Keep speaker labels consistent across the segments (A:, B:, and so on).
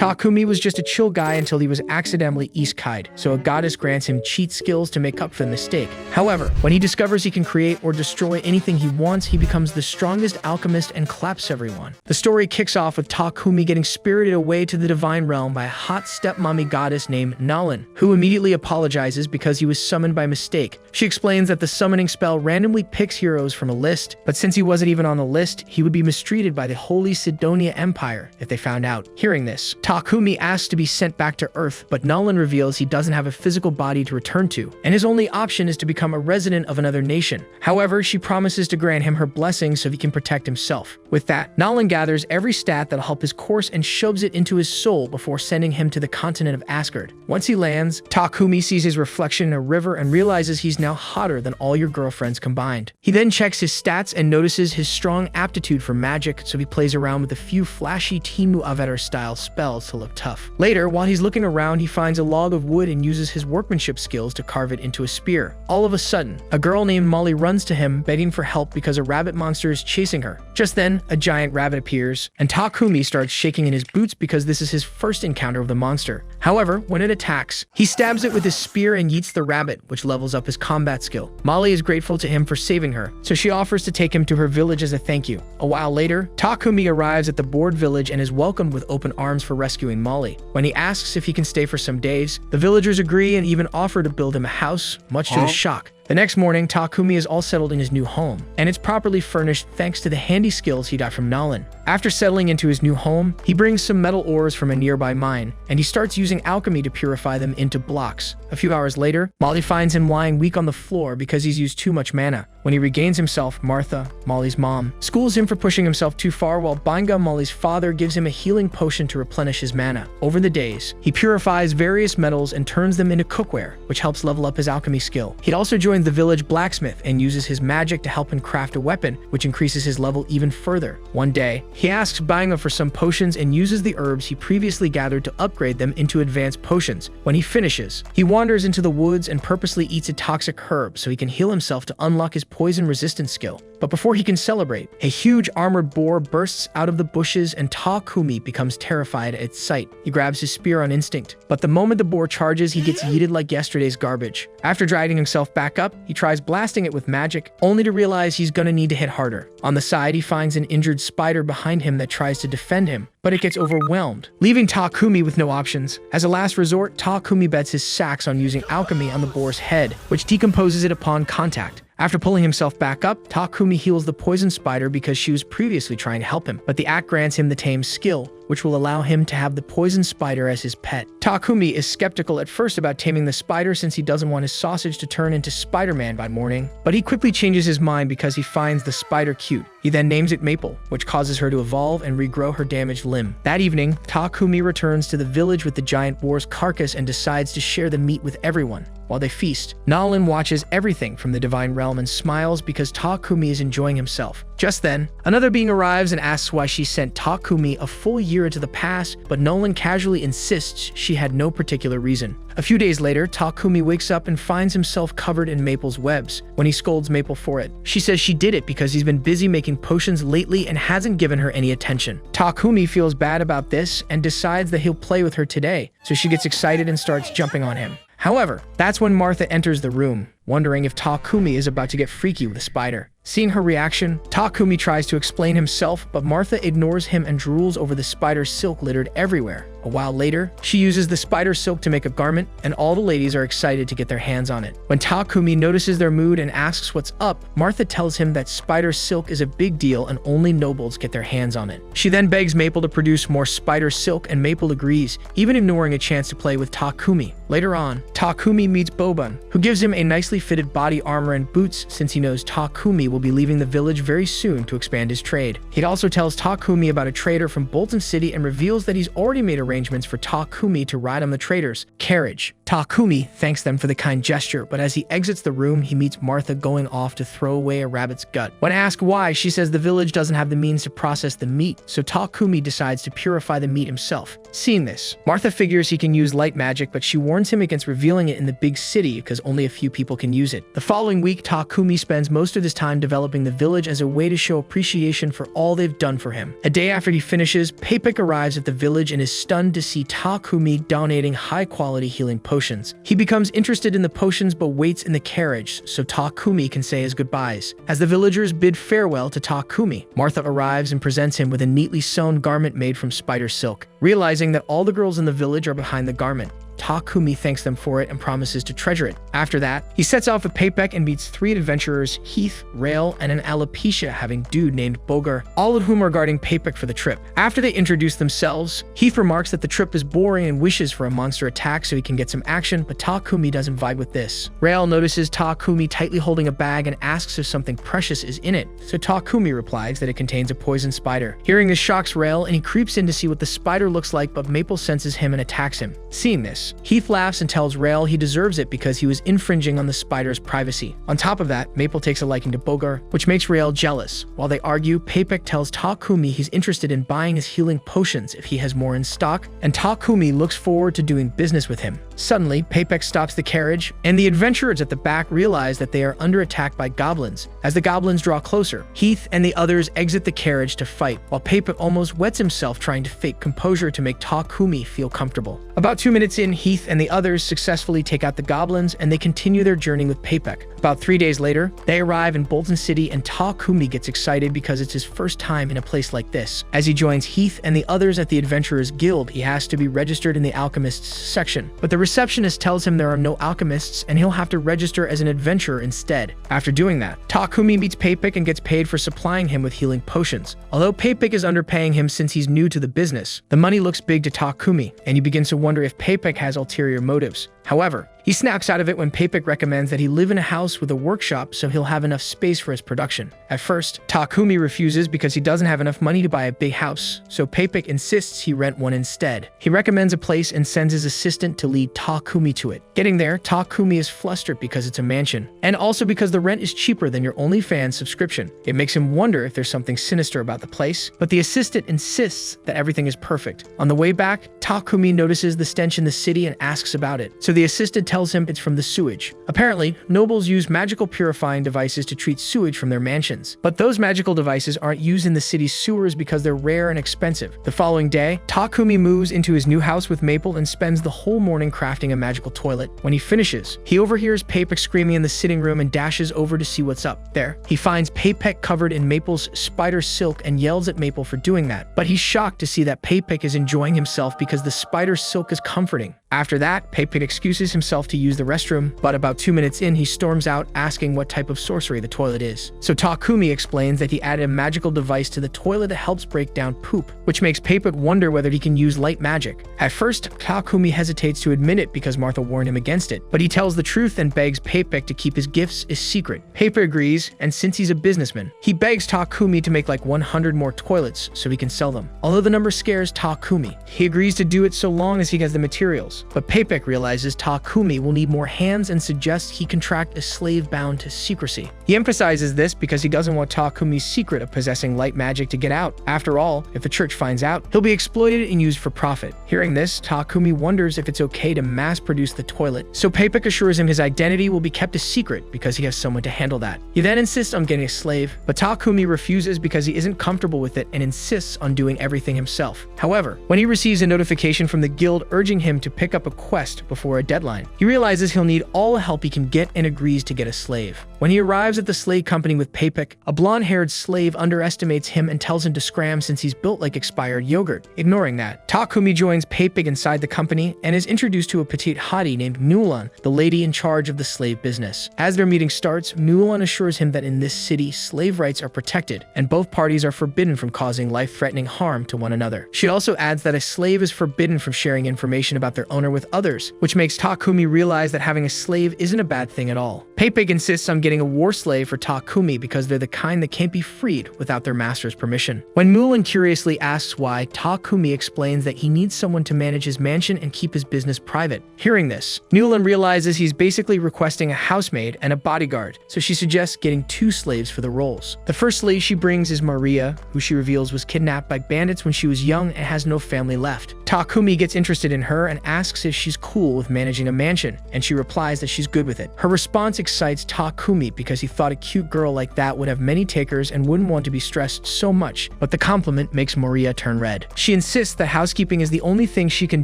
A: Takumi was just a chill guy until he was accidentally isekai'd, so a goddess grants him cheat skills to make up for the mistake. However, when he discovers he can create or destroy anything he wants, he becomes the strongest alchemist and claps everyone. The story kicks off with Takumi getting spirited away to the divine realm by a hot stepmommy goddess named Nalin, who immediately apologizes because he was summoned by mistake. She explains that the summoning spell randomly picks heroes from a list, but since he wasn't even on the list, he would be mistreated by the Holy Sidonia Empire if they found out. Hearing this, Takumi asks to be sent back to Earth, but Nalin reveals he doesn't have a physical body to return to, and his only option is to become a resident of another nation. However, she promises to grant him her blessing so he can protect himself. With that, Nalin gathers every stat that'll help his course and shoves it into his soul before sending him to the continent of Asgard. Once he lands, Takumi sees his reflection in a river and realizes he's now hotter than all your girlfriends combined. He then checks his stats and notices his strong aptitude for magic, so he plays around with a few flashy Timu Avatar-style spells to look tough. Later, while he's looking around, he finds a log of wood and uses his workmanship skills to carve it into a spear. All of a sudden, a girl named Molly runs to him, begging for help because a rabbit monster is chasing her. Just then, a giant rabbit appears, and Takumi starts shaking in his boots because this is his first encounter with the monster. However, when it attacks, he stabs it with his spear and yeets the rabbit, which levels up his combat skill. Molly is grateful to him for saving her, so she offers to take him to her village as a thank you. A while later, Takumi arrives at the bored village and is welcomed with open arms for rescuing Molly. When he asks if he can stay for some days, the villagers agree and even offer to build him a house, much to his shock. The next morning, Takumi is all settled in his new home, and it's properly furnished thanks to the handy skills he got from Nalin. After settling into his new home, he brings some metal ores from a nearby mine, and he starts using alchemy to purify them into blocks. A few hours later, Molly finds him lying weak on the floor because he's used too much mana. When he regains himself, Martha, Molly's mom, schools him for pushing himself too far, while Banga, Molly's father, gives him a healing potion to replenish his mana. Over the days, he purifies various metals and turns them into cookware, which helps level up his alchemy skill. He'd also joined the village blacksmith and uses his magic to help him craft a weapon, which increases his level even further. One day, he asks Banga for some potions and uses the herbs he previously gathered to upgrade them into advanced potions. When he finishes, he wanders into the woods and purposely eats a toxic herb so he can heal himself to unlock his poison resistance skill. But before he can celebrate, a huge armored boar bursts out of the bushes and Takumi becomes terrified at its sight. He grabs his spear on instinct, but the moment the boar charges, he gets yeeted like yesterday's garbage. After dragging himself back up, he tries blasting it with magic, only to realize he's gonna need to hit harder. On the side, he finds an injured spider behind him that tries to defend him, but it gets overwhelmed, leaving Takumi with no options. As a last resort, Takumi bets his sacks on using alchemy on the boar's head, which decomposes it upon contact. After pulling himself back up, Takumi heals the poison spider because she was previously trying to help him, but the act grants him the tame skill, which will allow him to have the poison spider as his pet. Takumi is skeptical at first about taming the spider since he doesn't want his sausage to turn into Spider-Man by morning, but he quickly changes his mind because he finds the spider cute. He then names it Maple, which causes her to evolve and regrow her damaged limb. That evening, Takumi returns to the village with the giant boar's carcass and decides to share the meat with everyone. While they feast, Nalin watches everything from the divine realm and smiles because Takumi is enjoying himself. Just then, another being arrives and asks why she sent Takumi a full year into the past, but Nalin casually insists she had no particular reason. A few days later, Takumi wakes up and finds himself covered in Maple's webs. When he scolds Maple for it, she says she did it because he's been busy making potions lately and hasn't given her any attention. Takumi feels bad about this and decides that he'll play with her today, so she gets excited and starts jumping on him. However, that's when Martha enters the room, wondering if Takumi is about to get freaky with a spider. Seeing her reaction, Takumi tries to explain himself, but Martha ignores him and drools over the spider silk littered everywhere. A while later, she uses the spider silk to make a garment, and all the ladies are excited to get their hands on it. When Takumi notices their mood and asks what's up, Martha tells him that spider silk is a big deal and only nobles get their hands on it. She then begs Maple to produce more spider silk, and Maple agrees, even ignoring a chance to play with Takumi. Later on, Takumi meets Bobun, who gives him a nicely fitted body armor and boots since he knows Takumi will be leaving the village very soon to expand his trade. He also tells Takumi about a trader from Bolton City and reveals that he's already made arrangements for Takumi to ride on the trader's carriage. Takumi thanks them for the kind gesture, but as he exits the room, he meets Martha going off to throw away a rabbit's gut. When asked why, she says the village doesn't have the means to process the meat, so Takumi decides to purify the meat himself. Seeing this, Martha figures he can use light magic, but she warns him against revealing it in the big city because only a few people can use it. The following week, Takumi spends most of his time developing the village as a way to show appreciation for all they've done for him. A day after he finishes, Papik arrives at the village and is stunned to see Takumi donating high-quality healing potions. He becomes interested in the potions but waits in the carriage so Takumi can say his goodbyes. As the villagers bid farewell to Takumi, Martha arrives and presents him with a neatly sewn garment made from spider silk. Realizing that all the girls in the village are behind the garment, Takumi thanks them for it and promises to treasure it. After that, he sets off with Papik and meets 3 adventurers, Heath, Rael, and an alopecia having dude named Bogar, all of whom are guarding Papik for the trip. After they introduce themselves, Heath remarks that the trip is boring and wishes for a monster attack so he can get some action, but Takumi doesn't vibe with this. Rael notices Takumi tightly holding a bag and asks if something precious is in it, so Takumi replies that it contains a poison spider. Hearing this shocks Rael and he creeps in to see what the spider looks like, but Maple senses him and attacks him. Seeing this, Heath laughs and tells Rael he deserves it because he was infringing on the spider's privacy. On top of that, Maple takes a liking to Bogar, which makes Rael jealous. While they argue, Papik tells Takumi he's interested in buying his healing potions if he has more in stock, and Takumi looks forward to doing business with him. Suddenly, Papik stops the carriage, and the adventurers at the back realize that they are under attack by goblins. As the goblins draw closer, Heath and the others exit the carriage to fight, while Papik almost wets himself trying to fake composure to make Takumi feel comfortable. About 2 minutes in, Heath and the others successfully take out the goblins and they continue their journey with Papik. About 3 days later, they arrive in Bolton City and Takumi gets excited because it's his first time in a place like this. As he joins Heath and the others at the Adventurers Guild, he has to be registered in the Alchemists section. But the receptionist tells him there are no alchemists and he'll have to register as an adventurer instead. After doing that, Takumi meets Papik and gets paid for supplying him with healing potions. Although Papik is underpaying him since he's new to the business, the money looks big to Takumi, and he begins to wonder if Papik has ulterior motives. However, he snaps out of it when Papik recommends that he live in a house with a workshop so he'll have enough space for his production. At first, Takumi refuses because he doesn't have enough money to buy a big house, so Papik insists he rent one instead. He recommends a place and sends his assistant to lead Takumi to it. Getting there, Takumi is flustered because it's a mansion, and also because the rent is cheaper than your OnlyFans subscription. It makes him wonder if there's something sinister about the place, but the assistant insists that everything is perfect. On the way back, Takumi notices the stench in the city and asks about it, so the assistant tells him it's from the sewage. Apparently, nobles use magical purifying devices to treat sewage from their mansions, but those magical devices aren't used in the city's sewers because they're rare and expensive. The following day, Takumi moves into his new house with Maple and spends the whole morning crafting a magical toilet. When he finishes, he overhears Papik screaming in the sitting room and dashes over to see what's up. There, he finds Papik covered in Maple's spider silk and yells at Maple for doing that, but he's shocked to see that Papik is enjoying himself because the spider silk is comforting. After that, Papik excuses himself to use the restroom, but about 2 minutes in, he storms out asking what type of sorcery the toilet is. So Takumi explains that he added a magical device to the toilet that helps break down poop, which makes Papik wonder whether he can use light magic. At first, Takumi hesitates to admit it because Martha warned him against it, but he tells the truth and begs Papik to keep his gifts a secret. Papik agrees, and since he's a businessman, he begs Takumi to make like 100 more toilets so he can sell them. Although the number scares Takumi, he agrees to do it so long as he has the materials. But Papik realizes Takumi will need more hands and suggests he contract a slave bound to secrecy. He emphasizes this because he doesn't want Takumi's secret of possessing light magic to get out. After all, if the church finds out, he'll be exploited and used for profit. Hearing this, Takumi wonders if it's okay to mass-produce the toilet, so Papik assures him his identity will be kept a secret because he has someone to handle that. He then insists on getting a slave, but Takumi refuses because he isn't comfortable with it and insists on doing everything himself. However, when he receives a notification from the guild urging him to pick up a quest before a deadline, he realizes he'll need all the help he can get and agrees to get a slave. When he arrives at the slave company with Papik, a blonde-haared slave underestimates him and tells him to scram since he's built like expired yogurt. Ignoring that, Takumi joins Papik inside the company and is introduced to a petite hottie named Nulan, the lady in charge of the slave business. As their meeting starts, Nulan assures him that in this city, slave rights are protected, and both parties are forbidden from causing life-threatening harm to one another. She also adds that a slave is forbidden from sharing information about their owner with others, which makes Takumi realize that having a slave isn't a bad thing at all. Papik insists on getting a war slave for Takumi because they're the kind that can't be freed without their master's permission. When Mulan curiously asks why, Takumi explains that he needs someone to manage his mansion and keep his business private. Hearing this, Mulan realizes he's basically requesting a housemaid and a bodyguard, so she suggests getting 2 slaves for the roles. The first slave she brings is Maria, who she reveals was kidnapped by bandits when she was young and has no family left. Takumi gets interested in her and asks asks if she's cool with managing a mansion, and she replies that she's good with it. Her response excites Takumi because he thought a cute girl like that would have many takers and wouldn't want to be stressed so much, but the compliment makes Maria turn red. She insists that housekeeping is the only thing she can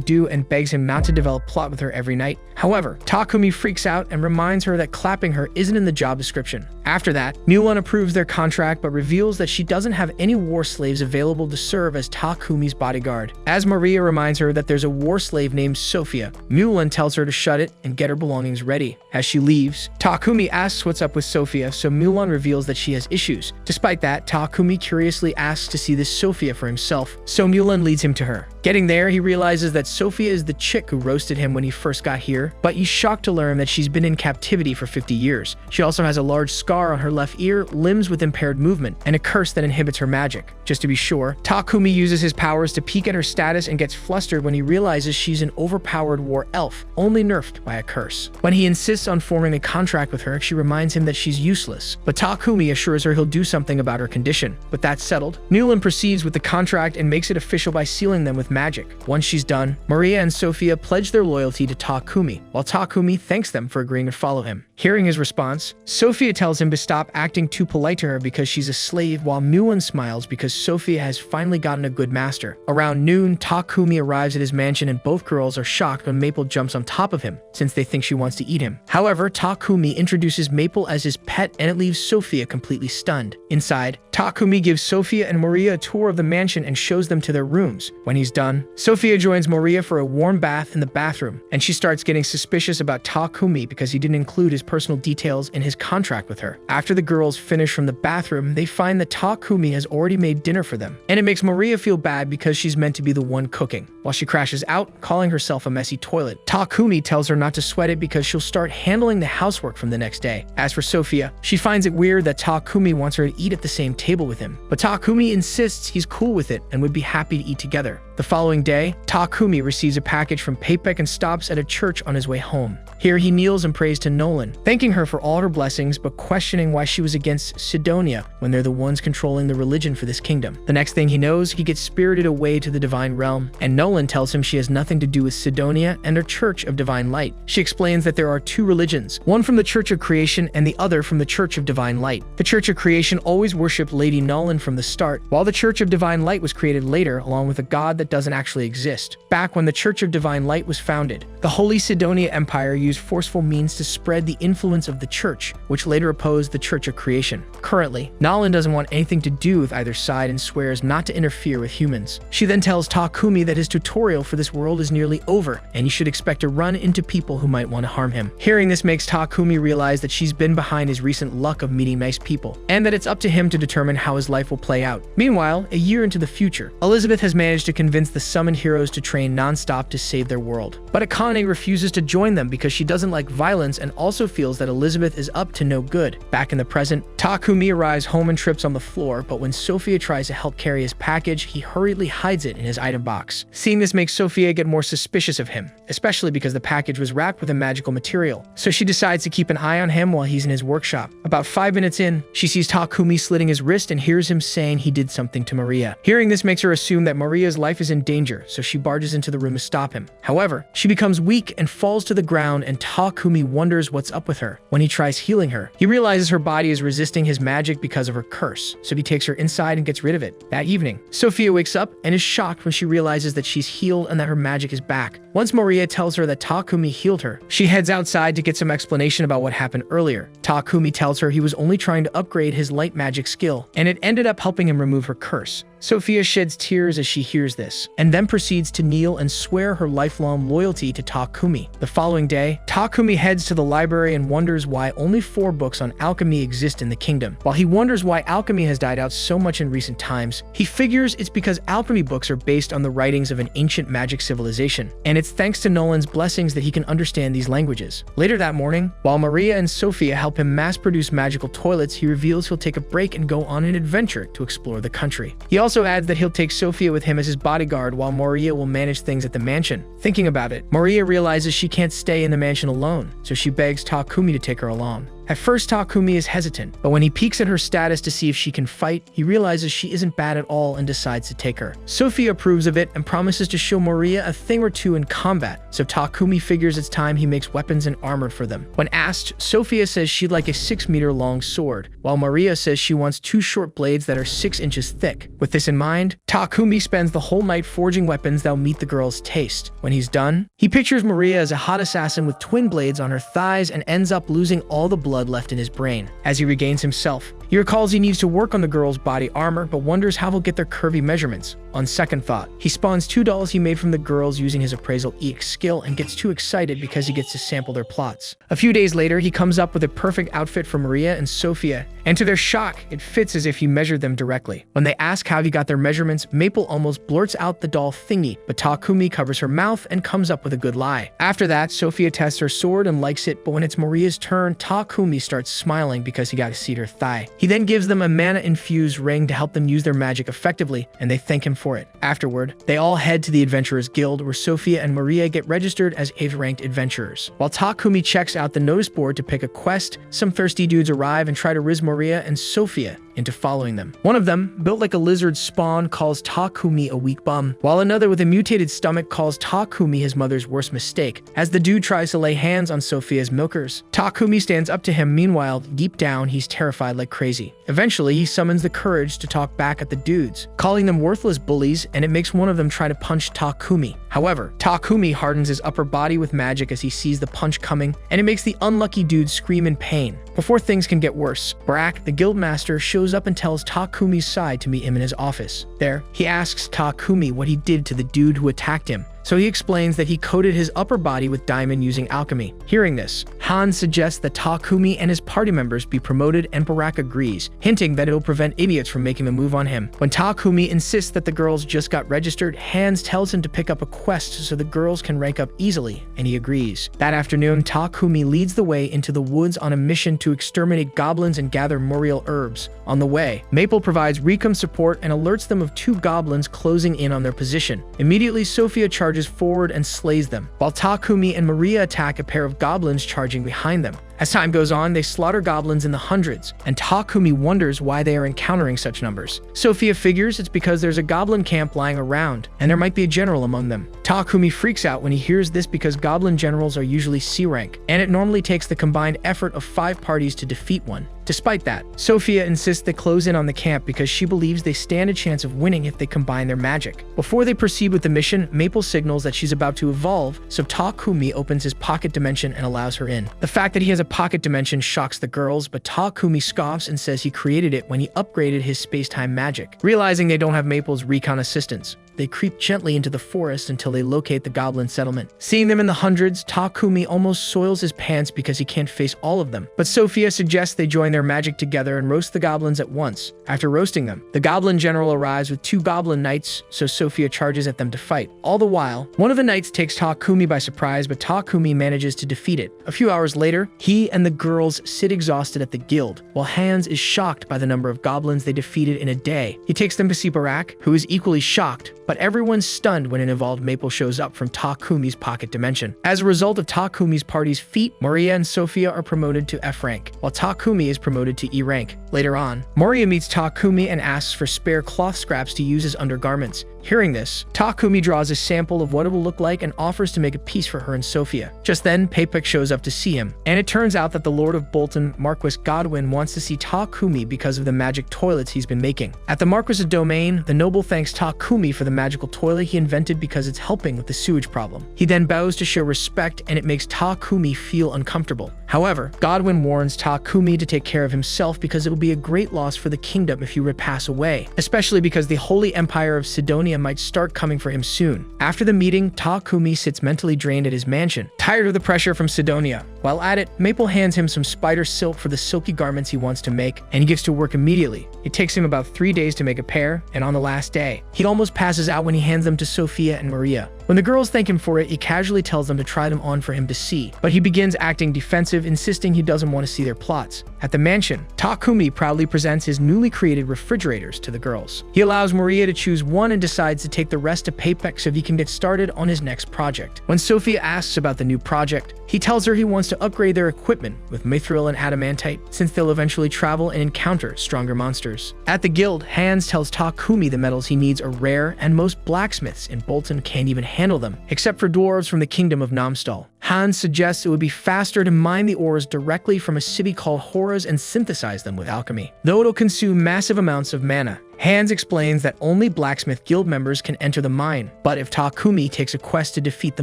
A: do and begs him not to develop plot with her every night. However, Takumi freaks out and reminds her that clapping her isn't in the job description. After that, Mulan approves their contract but reveals that she doesn't have any war slaves available to serve as Takumi's bodyguard. As Maria reminds her that there's a war slave named Sophia, Mulan tells her to shut it and get her belongings ready. As she leaves, Takumi asks what's up with Sophia, so Mulan reveals that she has issues. Despite that, Takumi curiously asks to see this Sophia for himself, so Mulan leads him to her. Getting there, he realizes that Sophia is the chick who roasted him when he first got here, but he's shocked to learn that she's been in captivity for 50 years. She also has a large scar on her left ear, limbs with impaired movement, and a curse that inhibits her magic. Just to be sure, Takumi uses his powers to peek at her status and gets flustered when he realizes she's an overpowered war elf, only nerfed by a curse. When he insists on forming a contract with her, she reminds him that she's useless, but Takumi assures her he'll do something about her condition. With that settled, Mulan proceeds with the contract and makes it official by sealing them with magic. Once she's done, Maria and Sophia pledge their loyalty to Takumi, while Takumi thanks them for agreeing to follow him. Hearing his response, Sophia tells him to stop acting too polite to her because she's a slave, while Mulan smiles because Sophia has finally gotten a good master. Around noon, Takumi arrives at his mansion and both girls are shocked when Maple jumps on top of him, since they think she wants to eat him. However, Takumi introduces Maple as his pet and it leaves Sophia completely stunned. Inside, Takumi gives Sophia and Maria a tour of the mansion and shows them to their rooms. When he's done, Sophia joins Maria for a warm bath in the bathroom, and she starts getting suspicious about Takumi because he didn't include his personal details in his contract with her. After the girls finish from the bathroom, they find that Takumi has already made dinner for them, and it makes Maria feel bad because she's meant to be the one cooking. While she crashes out, calling herself a messy toilet, Takumi tells her not to sweat it because she'll start handling the housework from the next day. As for Sophia, she finds it weird that Takumi wants her to eat at the same table with him, but Takumi insists he's cool with it and would be happy to eat together. The following day, Takumi receives a package from Papek and stops at a church on his way home. Here he kneels and prays to Nolan, thanking her for all her blessings but questioning why she was against Sidonia when they're the ones controlling the religion for this kingdom. The next thing he knows, he gets spirited away to the divine realm, and Nolan tells him she has nothing to do with Sidonia and her Church of Divine Light. She explains that there are two religions, one from the Church of Creation and the other from the Church of Divine Light. The Church of Creation always worshipped Lady Nolan from the start, while the Church of Divine Light was created later along with a god that doesn't actually exist. Back when the Church of Divine Light was founded, the Holy Sidonia Empire used forceful means to spread the influence of the Church, which later opposed the Church of Creation. Currently, Nolan doesn't want anything to do with either side and swears not to interfere with humans. She then tells Takumi that his tutorial for this world is nearly over, and he should expect to run into people who might want to harm him. Hearing this makes Takumi realize that she's been behind his recent luck of meeting nice people, and that it's up to him to determine how his life will play out. Meanwhile, a year into the future, Elizabeth has managed to convince the summoned heroes to train non-stop to save their world. But Akane refuses to join them because she doesn't like violence and also feels that Elizabeth is up to no good. Back in the present, Takumi arrives home and trips on the floor, but when Sophia tries to help carry his package, he hurriedly hides it in his item box. Seeing this makes Sophia get more suspicious of him, especially because the package was wrapped with a magical material. So she decides to keep an eye on him while he's in his workshop. About 5 minutes in, she sees Takumi slitting his wrist and hears him saying he did something to Maria. Hearing this makes her assume that Maria's life is in danger, so she barges into the room to stop him. However, she becomes weak and falls to the ground, and Takumi wonders what's up with her. When he tries healing her, he realizes her body is resisting his magic because of her curse, so he takes her inside and gets rid of it. That evening, Sophia wakes up and is shocked when she realizes that she's healed and that her magic is back. Once Maria tells her that Takumi healed her, she heads outside to get some explanation about what happened earlier. Takumi tells her he was only trying to upgrade his light magic skill, and it ended up helping him remove her curse. Sophia sheds tears as she hears this, and then proceeds to kneel and swear her lifelong loyalty to Takumi. The following day, Takumi heads to the library and wonders why only 4 books on alchemy exist in the kingdom. While he wonders why alchemy has died out so much in recent times, he figures it's because alchemy books are based on the writings of an ancient magic civilization, and it's thanks to Nolan's blessings that he can understand these languages. Later that morning, while Maria and Sophia help him mass-produce magical toilets, he reveals he'll take a break and go on an adventure to explore the country. He also adds that he'll take Sophia with him as his bodyguard while Maria will manage things at the mansion. Thinking about it, Maria realizes she can't stay in the mansion alone, so she begs Takumi to take her along. At first, Takumi is hesitant, but when he peeks at her status to see if she can fight, he realizes she isn't bad at all and decides to take her. Sophia approves of it and promises to show Maria a thing or two in combat, so Takumi figures it's time he makes weapons and armor for them. When asked, Sophia says she'd like a 6-meter long sword, while Maria says she wants 2 short blades that are 6 inches thick. With this in mind, Takumi spends the whole night forging weapons that'll meet the girl's taste. When he's done, he pictures Maria as a hot assassin with twin blades on her thighs and ends up losing all the blood left in his brain. As he regains himself, he recalls he needs to work on the girl's body armor, but wonders how he'll get their curvy measurements. On second thought, he spawns 2 dolls he made from the girls using his appraisal EX skill and gets too excited because he gets to sample their plots. A few days later, he comes up with a perfect outfit for Maria and Sophia, and to their shock, it fits as if he measured them directly. When they ask how he got their measurements, Maple almost blurts out the doll thingy, but Takumi covers her mouth and comes up with a good lie. After that, Sophia tests her sword and likes it, but when it's Maria's turn, Takumi starts smiling because he got to see her thigh. He then gives them a mana-infused ring to help them use their magic effectively, and they thank him for it. Afterward, they all head to the Adventurers Guild, where Sophia and Maria get registered as 8th-ranked adventurers. While Takumi checks out the notice board to pick a quest, some thirsty dudes arrive and try to riz Maria and Sophia into following them. One of them, built like a lizard spawn, calls Takumi a weak bum, while another with a mutated stomach calls Takumi his mother's worst mistake. As the dude tries to lay hands on Sophia's milkers, Takumi stands up to him. Meanwhile, deep down, he's terrified like crazy. Eventually, he summons the courage to talk back at the dudes, calling them worthless bullies, and it makes one of them try to punch Takumi. However, Takumi hardens his upper body with magic as he sees the punch coming, and it makes the unlucky dude scream in pain. Before things can get worse, Brak, the guildmaster, shows up and tells Takumi's side to meet him in his office. There, he asks Takumi what he did to the dude who attacked him. So he explains that he coated his upper body with diamond using alchemy. Hearing this, Han suggests that Takumi and his party members be promoted, and Barack agrees, hinting that it'll prevent idiots from making a move on him. When Takumi insists that the girls just got registered, Hans tells him to pick up a quest so the girls can rank up easily, and he agrees. That afternoon, Takumi leads the way into the woods on a mission to exterminate goblins and gather Moriel herbs. On the way, Maple provides recon support and alerts them of 2 goblins closing in on their position. Immediately, Sophia charges forward and slays them, while Takumi and Maria attack a pair of goblins charging behind them. As time goes on, they slaughter goblins in the hundreds, and Takumi wonders why they are encountering such numbers. Sophia figures it's because there's a goblin camp lying around, and there might be a general among them. Takumi freaks out when he hears this because goblin generals are usually C rank, and it normally takes the combined effort of 5 parties to defeat one. Despite that, Sophia insists they close in on the camp because she believes they stand a chance of winning if they combine their magic. Before they proceed with the mission, Maple signals that she's about to evolve, so Takumi opens his pocket dimension and allows her in. The fact that he has a pocket dimension shocks the girls, but Takumi scoffs and says he created it when he upgraded his space-time magic. Realizing they don't have Maple's recon assistance, they creep gently into the forest until they locate the goblin settlement. Seeing them in the hundreds, Takumi almost soils his pants because he can't face all of them. But Sophia suggests they join their magic together and roast the goblins at once. After roasting them, the goblin general arrives with 2 goblin knights, so Sophia charges at them to fight. All the while, one of the knights takes Takumi by surprise, but Takumi manages to defeat it. A few hours later, he and the girls sit exhausted at the guild, while Hans is shocked by the number of goblins they defeated in a day. He takes them to see Barack, who is equally shocked, but everyone's stunned when an evolved Maple shows up from Takumi's pocket dimension. As a result of Takumi's party's feat, Maria and Sophia are promoted to F rank, while Takumi is promoted to E rank. Later on, Maria meets Takumi and asks for spare cloth scraps to use as undergarments. Hearing this, Takumi draws a sample of what it will look like and offers to make a piece for her and Sophia. Just then, Papek shows up to see him, and it turns out that the Lord of Bolton, Marquis Godwin, wants to see Takumi because of the magic toilets he's been making. At the Marquis's domain, the noble thanks Takumi for the magical toilet he invented because it's helping with the sewage problem. He then bows to show respect, and it makes Takumi feel uncomfortable. However, Godwin warns Takumi to take care of himself because it will be a great loss for the kingdom if he were to pass away, especially because the Holy Empire of Sidonia might start coming for him soon. After the meeting, Takumi sits mentally drained at his mansion, tired of the pressure from Sidonia. While at it, Maple hands him some spider silk for the silky garments he wants to make, and he gets to work immediately. It takes him about 3 days to make a pair, and on the last day, he almost passes out when he hands them to Sophia and Maria. When the girls thank him for it, he casually tells them to try them on for him to see, but he begins acting defensive, insisting he doesn't want to see their plots. At the mansion, Takumi proudly presents his newly created refrigerators to the girls. He allows Maria to choose one and decides to take the rest to Papek so he can get started on his next project. When Sophia asks about the new new project. He tells her he wants to upgrade their equipment with mithril and adamantite, since they'll eventually travel and encounter stronger monsters. At the guild, Hans tells Takumi the metals he needs are rare, and most blacksmiths in Bolton can't even handle them, except for dwarves from the kingdom of Namstal. Hans suggests it would be faster to mine the ores directly from a city called Horus and synthesize them with alchemy, though it'll consume massive amounts of mana. Hans explains that only blacksmith guild members can enter the mine, but if Takumi takes a quest to defeat the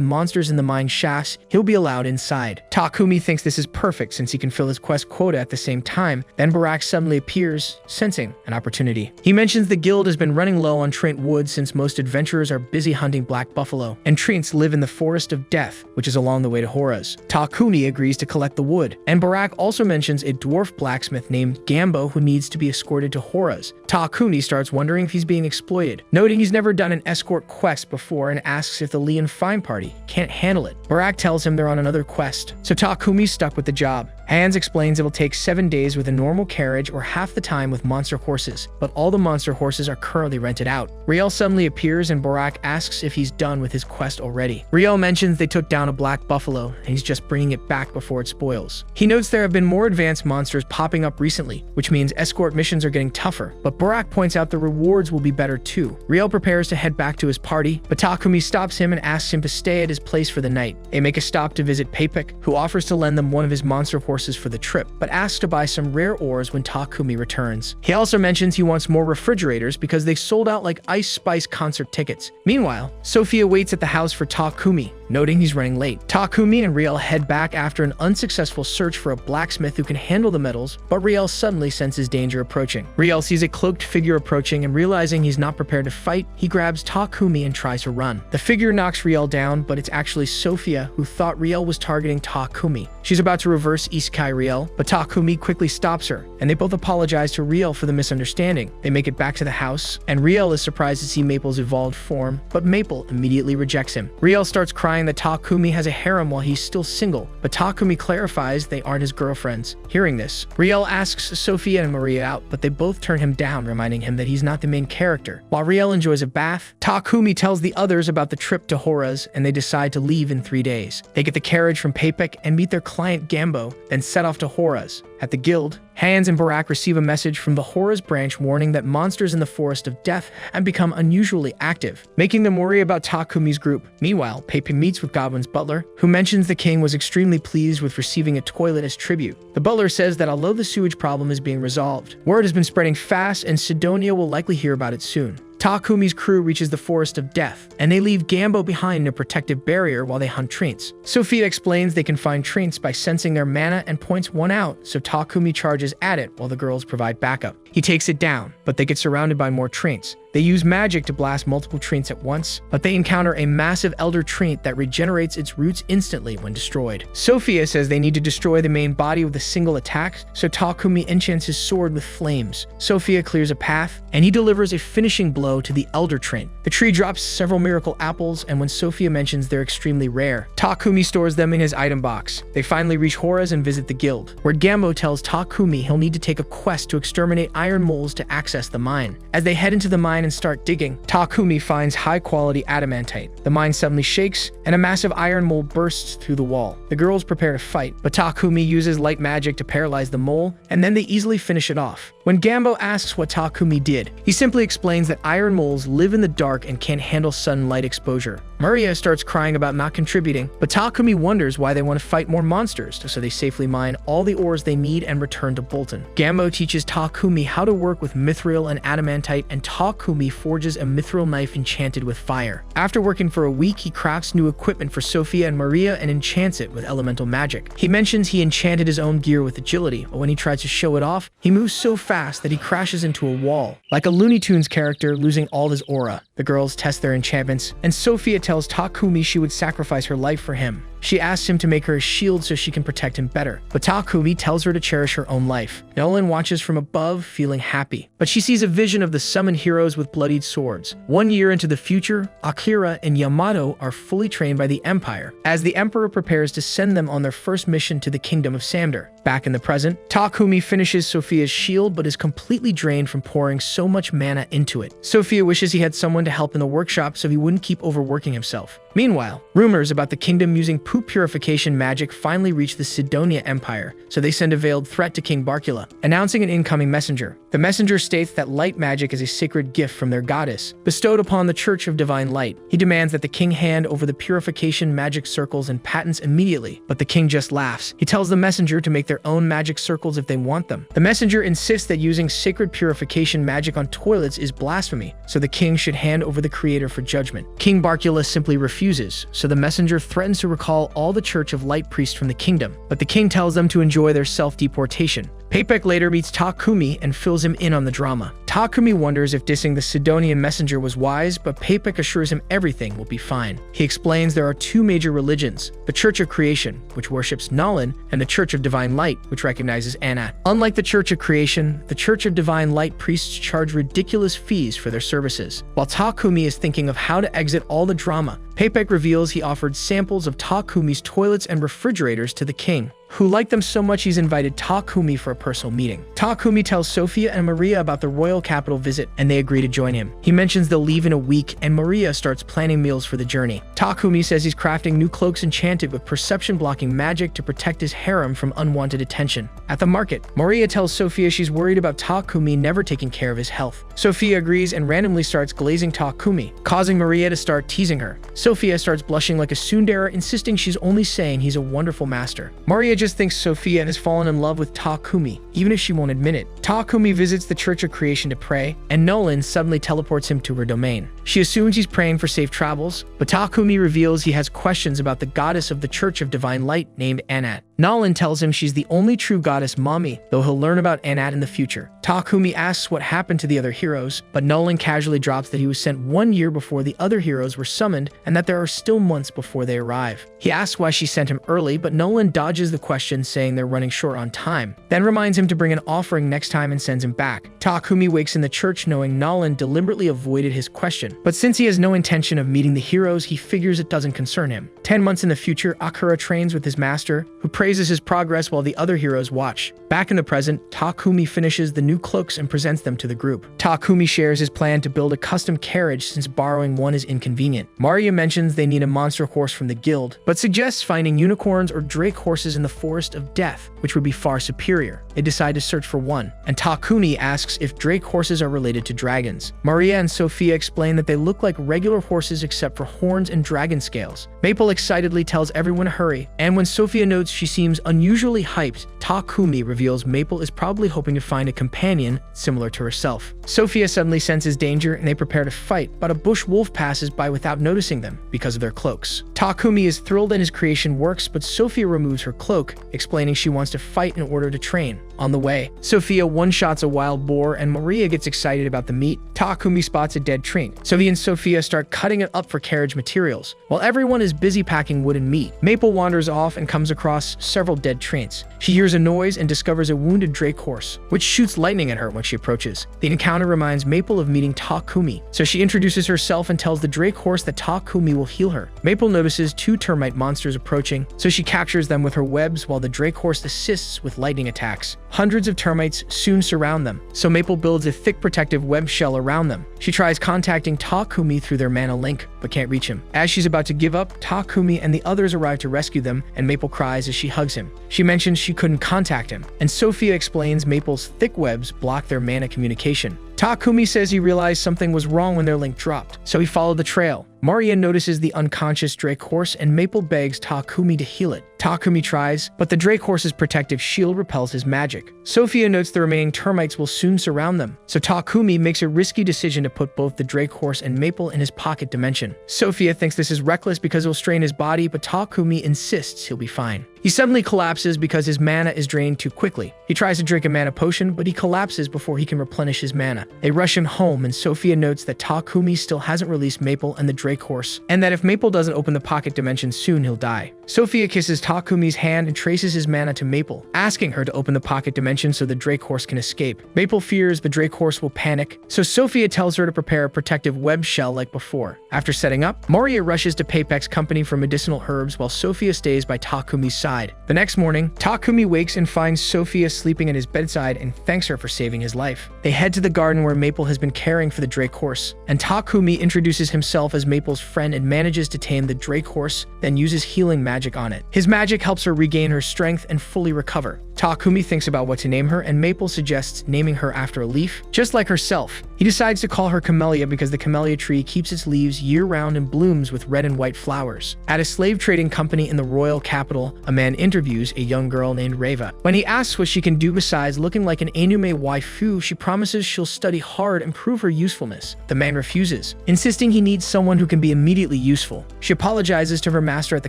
A: monsters in the mine shafts, he'll be allowed inside. Takumi thinks this is perfect since he can fill his quest quota at the same time. Then Barak suddenly appears, sensing an opportunity. He mentions the guild has been running low on Trent wood since most adventurers are busy hunting black buffalo, and Trents live in the Forest of Death, which is along the way to Horus. Takumi agrees to collect the wood, and Barak also mentions a dwarf blacksmith named Gambo who needs to be escorted to Horus. Takumi starts wondering if he's being exploited, noting he's never done an escort quest before and asks if the Leon Fine party can't handle it. Barak tells him they're on another quest, so Takumi's stuck with the job. Hans explains it'll take 7 days with a normal carriage or half the time with monster horses, but all the monster horses are currently rented out. Riel suddenly appears and Barak asks if he's done with his quest already. Riel mentions they took down a black buffalo and he's just bringing it back before it spoils. He notes there have been more advanced monsters popping up recently, which means escort missions are getting tougher, but Barak points out the rewards will be better too. Riel prepares to head back to his party, but Takumi stops him and asks him to stay at his place for the night. They make a stop to visit Papik, who offers to lend them one of his monster horses for the trip, but asks to buy some rare ores when Takumi returns. He also mentions he wants more refrigerators because they sold out like Ice Spice concert tickets. Meanwhile, Sophia waits at the house for Takumi, noting he's running late. Takumi and Riel head back after an unsuccessful search for a blacksmith who can handle the metals, but Riel suddenly senses danger approaching. Riel sees a cloaked figure approaching and realizing he's not prepared to fight, he grabs Takumi and tries to run. The figure knocks Riel down, but it's actually Sophia who thought Riel was targeting Takumi. She's about to reverse Isekai Riel, but Takumi quickly stops her, and they both apologize to Riel for the misunderstanding. They make it back to the house, and Riel is surprised to see Maple's evolved form, but Maple immediately rejects him. Riel starts crying that Takumi has a harem while he's still single, but Takumi clarifies they aren't his girlfriends. Hearing this, Riel asks Sophia and Maria out, but they both turn him down, reminding him that he's not the main character. While Riel enjoys a bath, Takumi tells the others about the trip to Horus, and they decide to leave in 3 days. They get the carriage from Papik and meet their client Gambo, then set off to Horus. At the guild, Hans and Barak receive a message from the Horus branch warning that monsters in the Forest of Death have become unusually active, making them worry about Takumi's group. Meanwhile, Papik meets with Godwin's butler, who mentions the king was extremely pleased with receiving a toilet as tribute. The butler says that although the sewage problem is being resolved, word has been spreading fast and Sidonia will likely hear about it soon. Takumi's crew reaches the Forest of Death, and they leave Gambo behind in a protective barrier while they hunt Trents. Sophia explains they can find Trents by sensing their mana and points one out, so Takumi charges at it while the girls provide backup. He takes it down, but they get surrounded by more Trents. They use magic to blast multiple Trents at once, but they encounter a massive Elder Trent that regenerates its roots instantly when destroyed. Sophia says they need to destroy the main body with a single attack, so Takumi enchants his sword with flames. Sophia clears a path, and he delivers a finishing blow to the Elder Trent. The tree drops several miracle apples, and when Sophia mentions they're extremely rare, Takumi stores them in his item box. They finally reach Horus and visit the guild, where Gambo tells Takumi he'll need to take a quest to exterminate iron moles to access the mine. As they head into the mine and start digging, Takumi finds high-quality adamantite. The mine suddenly shakes, and a massive iron mole bursts through the wall. The girls prepare to fight, but Takumi uses light magic to paralyze the mole, and then they easily finish it off. When Gambo asks what Takumi did, he simply explains that iron moles live in the dark and can't handle sunlight exposure. Maria starts crying about not contributing, but Takumi wonders why they want to fight more monsters, so they safely mine all the ores they need and return to Bolton. Gambo teaches Takumi how to work with mithril and adamantite, and Takumi forges a mithril knife enchanted with fire. After working for a week, he crafts new equipment for Sophia and Maria and enchants it with elemental magic. He mentions he enchanted his own gear with agility, but when he tries to show it off, he moves so fast that he crashes into a wall, like a Looney Tunes character losing all his aura. The girls test their enchantments, and Sophia tells Takumi she would sacrifice her life for him. She asks him to make her a shield so she can protect him better, but Takumi tells her to cherish her own life. Nolan watches from above, feeling happy, but she sees a vision of the summoned heroes with bloodied swords. 1 year into the future, Akira and Yamato are fully trained by the Empire, as the Emperor prepares to send them on their first mission to the Kingdom of Samdir. Back in the present, Takumi finishes Sophia's shield but is completely drained from pouring so much mana into it. Sophia wishes he had someone to help in the workshop so he wouldn't keep overworking himself. Meanwhile, rumors about the kingdom using poop purification magic finally reach the Sidonia Empire, so they send a veiled threat to King Barkula, announcing an incoming messenger. The messenger states that light magic is a sacred gift from their goddess, bestowed upon the Church of Divine Light. He demands that the king hand over the purification magic circles and patents immediately, but the king just laughs. He tells the messenger to make their own magic circles if they want them. The messenger insists that using sacred purification magic on toilets is blasphemy, so the king should hand over the creator for judgment. King Barkula simply refuses, so the messenger threatens to recall all the Church of Light priests from the kingdom, but the king tells them to enjoy their self-deportation. Papek later meets Takumi and fills him in on the drama. Takumi wonders if dissing the Sidonian messenger was wise, but Papek assures him everything will be fine. He explains there are two major religions, the Church of Creation, which worships Nalin, and the Church of Divine Light, which recognizes Anat. Unlike the Church of Creation, the Church of Divine Light priests charge ridiculous fees for their services. While Takumi is thinking of how to exit all the drama, Papek reveals he offered samples of Takumi's toilets and refrigerators to the king, who liked them so much he's invited Takumi for a personal meeting. Takumi tells Sophia and Maria about the royal capital visit, and they agree to join him. He mentions they'll leave in a week, and Maria starts planning meals for the journey. Takumi says he's crafting new cloaks enchanted with perception-blocking magic to protect his harem from unwanted attention. At the market, Maria tells Sophia she's worried about Takumi never taking care of his health. Sophia agrees and randomly starts glazing Takumi, causing Maria to start teasing her. Sophia starts blushing like a tsundere, insisting she's only saying he's a wonderful master. Maria just thinks Sophia has fallen in love with Takumi, even if she won't admit it. Takumi visits the Church of Creation to pray, and Nolan suddenly teleports him to her domain. She assumes he's praying for safe travels, but Takumi reveals he has questions about the goddess of the Church of Divine Light named Anat. Nolan tells him she's the only true goddess Mami, though he'll learn about Anat in the future. Takumi asks what happened to the other heroes, but Nolan casually drops that he was sent 1 year before the other heroes were summoned and that there are still months before they arrive. He asks why she sent him early, but Nolan dodges the question, saying they're running short on time, then reminds him to bring an offering next time and sends him back. Takumi wakes in the church knowing Nolan deliberately avoided his question, but since he has no intention of meeting the heroes, he figures it doesn't concern him. 10 months in the future, Akira trains with his master, who praises his progress while the other heroes watch. Back in the present, Takumi finishes the new cloaks and presents them to the group. Takumi shares his plan to build a custom carriage since borrowing one is inconvenient. Maria mentions they need a monster horse from the guild, but suggests finding unicorns or drake horses in the Forest of Death, which would be far superior. They decide to search for one, and Takumi asks if drake horses are related to dragons. Maria and Sophia explain that they look like regular horses except for horns and dragon scales. Maple excitedly tells everyone to hurry, and when Sophia notes she seems unusually hyped, Takumi reveals Maple is probably hoping to find a companion similar to herself. Sophia suddenly senses danger and they prepare to fight, but a bush wolf passes by without noticing them because of their cloaks. Takumi is thrilled that his creation works, but Sophia removes her cloak, explaining she wants to fight in order to train. On the way, Sophia one-shots a wild boar and Maria gets excited about the meat. Takumi spots a dead tree, so he and Sophia start cutting it up for carriage materials. While everyone is busy packing wood and meat, Maple wanders off and comes across several dead trees. She hears a noise and discovers a wounded drake horse, which shoots lightning at her when she approaches. The encounter reminds Maple of meeting Takumi, so she introduces herself and tells the drake horse that Takumi will heal her. Maple notices 2 termite monsters approaching, so she captures them with her webs while the drake horse assists with lightning attacks. Hundreds of termites soon surround them, so Maple builds a thick protective web shell around them. She tries contacting Takumi through their mana link, but can't reach him. As she's about to give up, Takumi and the others arrive to rescue them, and Maple cries as she hugs him. She mentions she couldn't contact him, and Sophia explains Maple's thick webs block their mana communication. Takumi says he realized something was wrong when their link dropped, so he followed the trail. Maria notices the unconscious drake horse and Maple begs Takumi to heal it. Takumi tries, but the drake horse's protective shield repels his magic. Sophia notes the remaining termites will soon surround them, so Takumi makes a risky decision to put both the drake horse and Maple in his pocket dimension. Sophia thinks this is reckless because it'll strain his body, but Takumi insists he'll be fine. He suddenly collapses because his mana is drained too quickly. He tries to drink a mana potion, but he collapses before he can replenish his mana. They rush him home, and Sophia notes that Takumi still hasn't released Maple and the drake horse, and that if Maple doesn't open the pocket dimension soon, he'll die. Sophia kisses Takumi's hand and traces his mana to Maple, asking her to open the pocket dimension so the drake horse can escape. Maple fears the drake horse will panic, so Sophia tells her to prepare a protective web shell like before. After setting up, Maria rushes to Papek's company for medicinal herbs while Sophia stays by Takumi's side. side. The next morning, Takumi wakes and finds Sophia sleeping at his bedside and thanks her for saving his life. They head to the garden where Maple has been caring for the Drake horse, and Takumi introduces himself as Maple's friend and manages to tame the Drake horse, then uses healing magic on it. His magic helps her regain her strength and fully recover. Takumi thinks about what to name her, and Maple suggests naming her after a leaf, just like herself. He decides to call her Camellia because the camellia tree keeps its leaves year-round and blooms with red and white flowers. At a slave trading company in the royal capital, a man interviews a young girl named Reva. When he asks what she can do besides looking like an anime waifu, she promises she'll study hard and prove her usefulness. The man refuses, insisting he needs someone who can be immediately useful. She apologizes to her master at the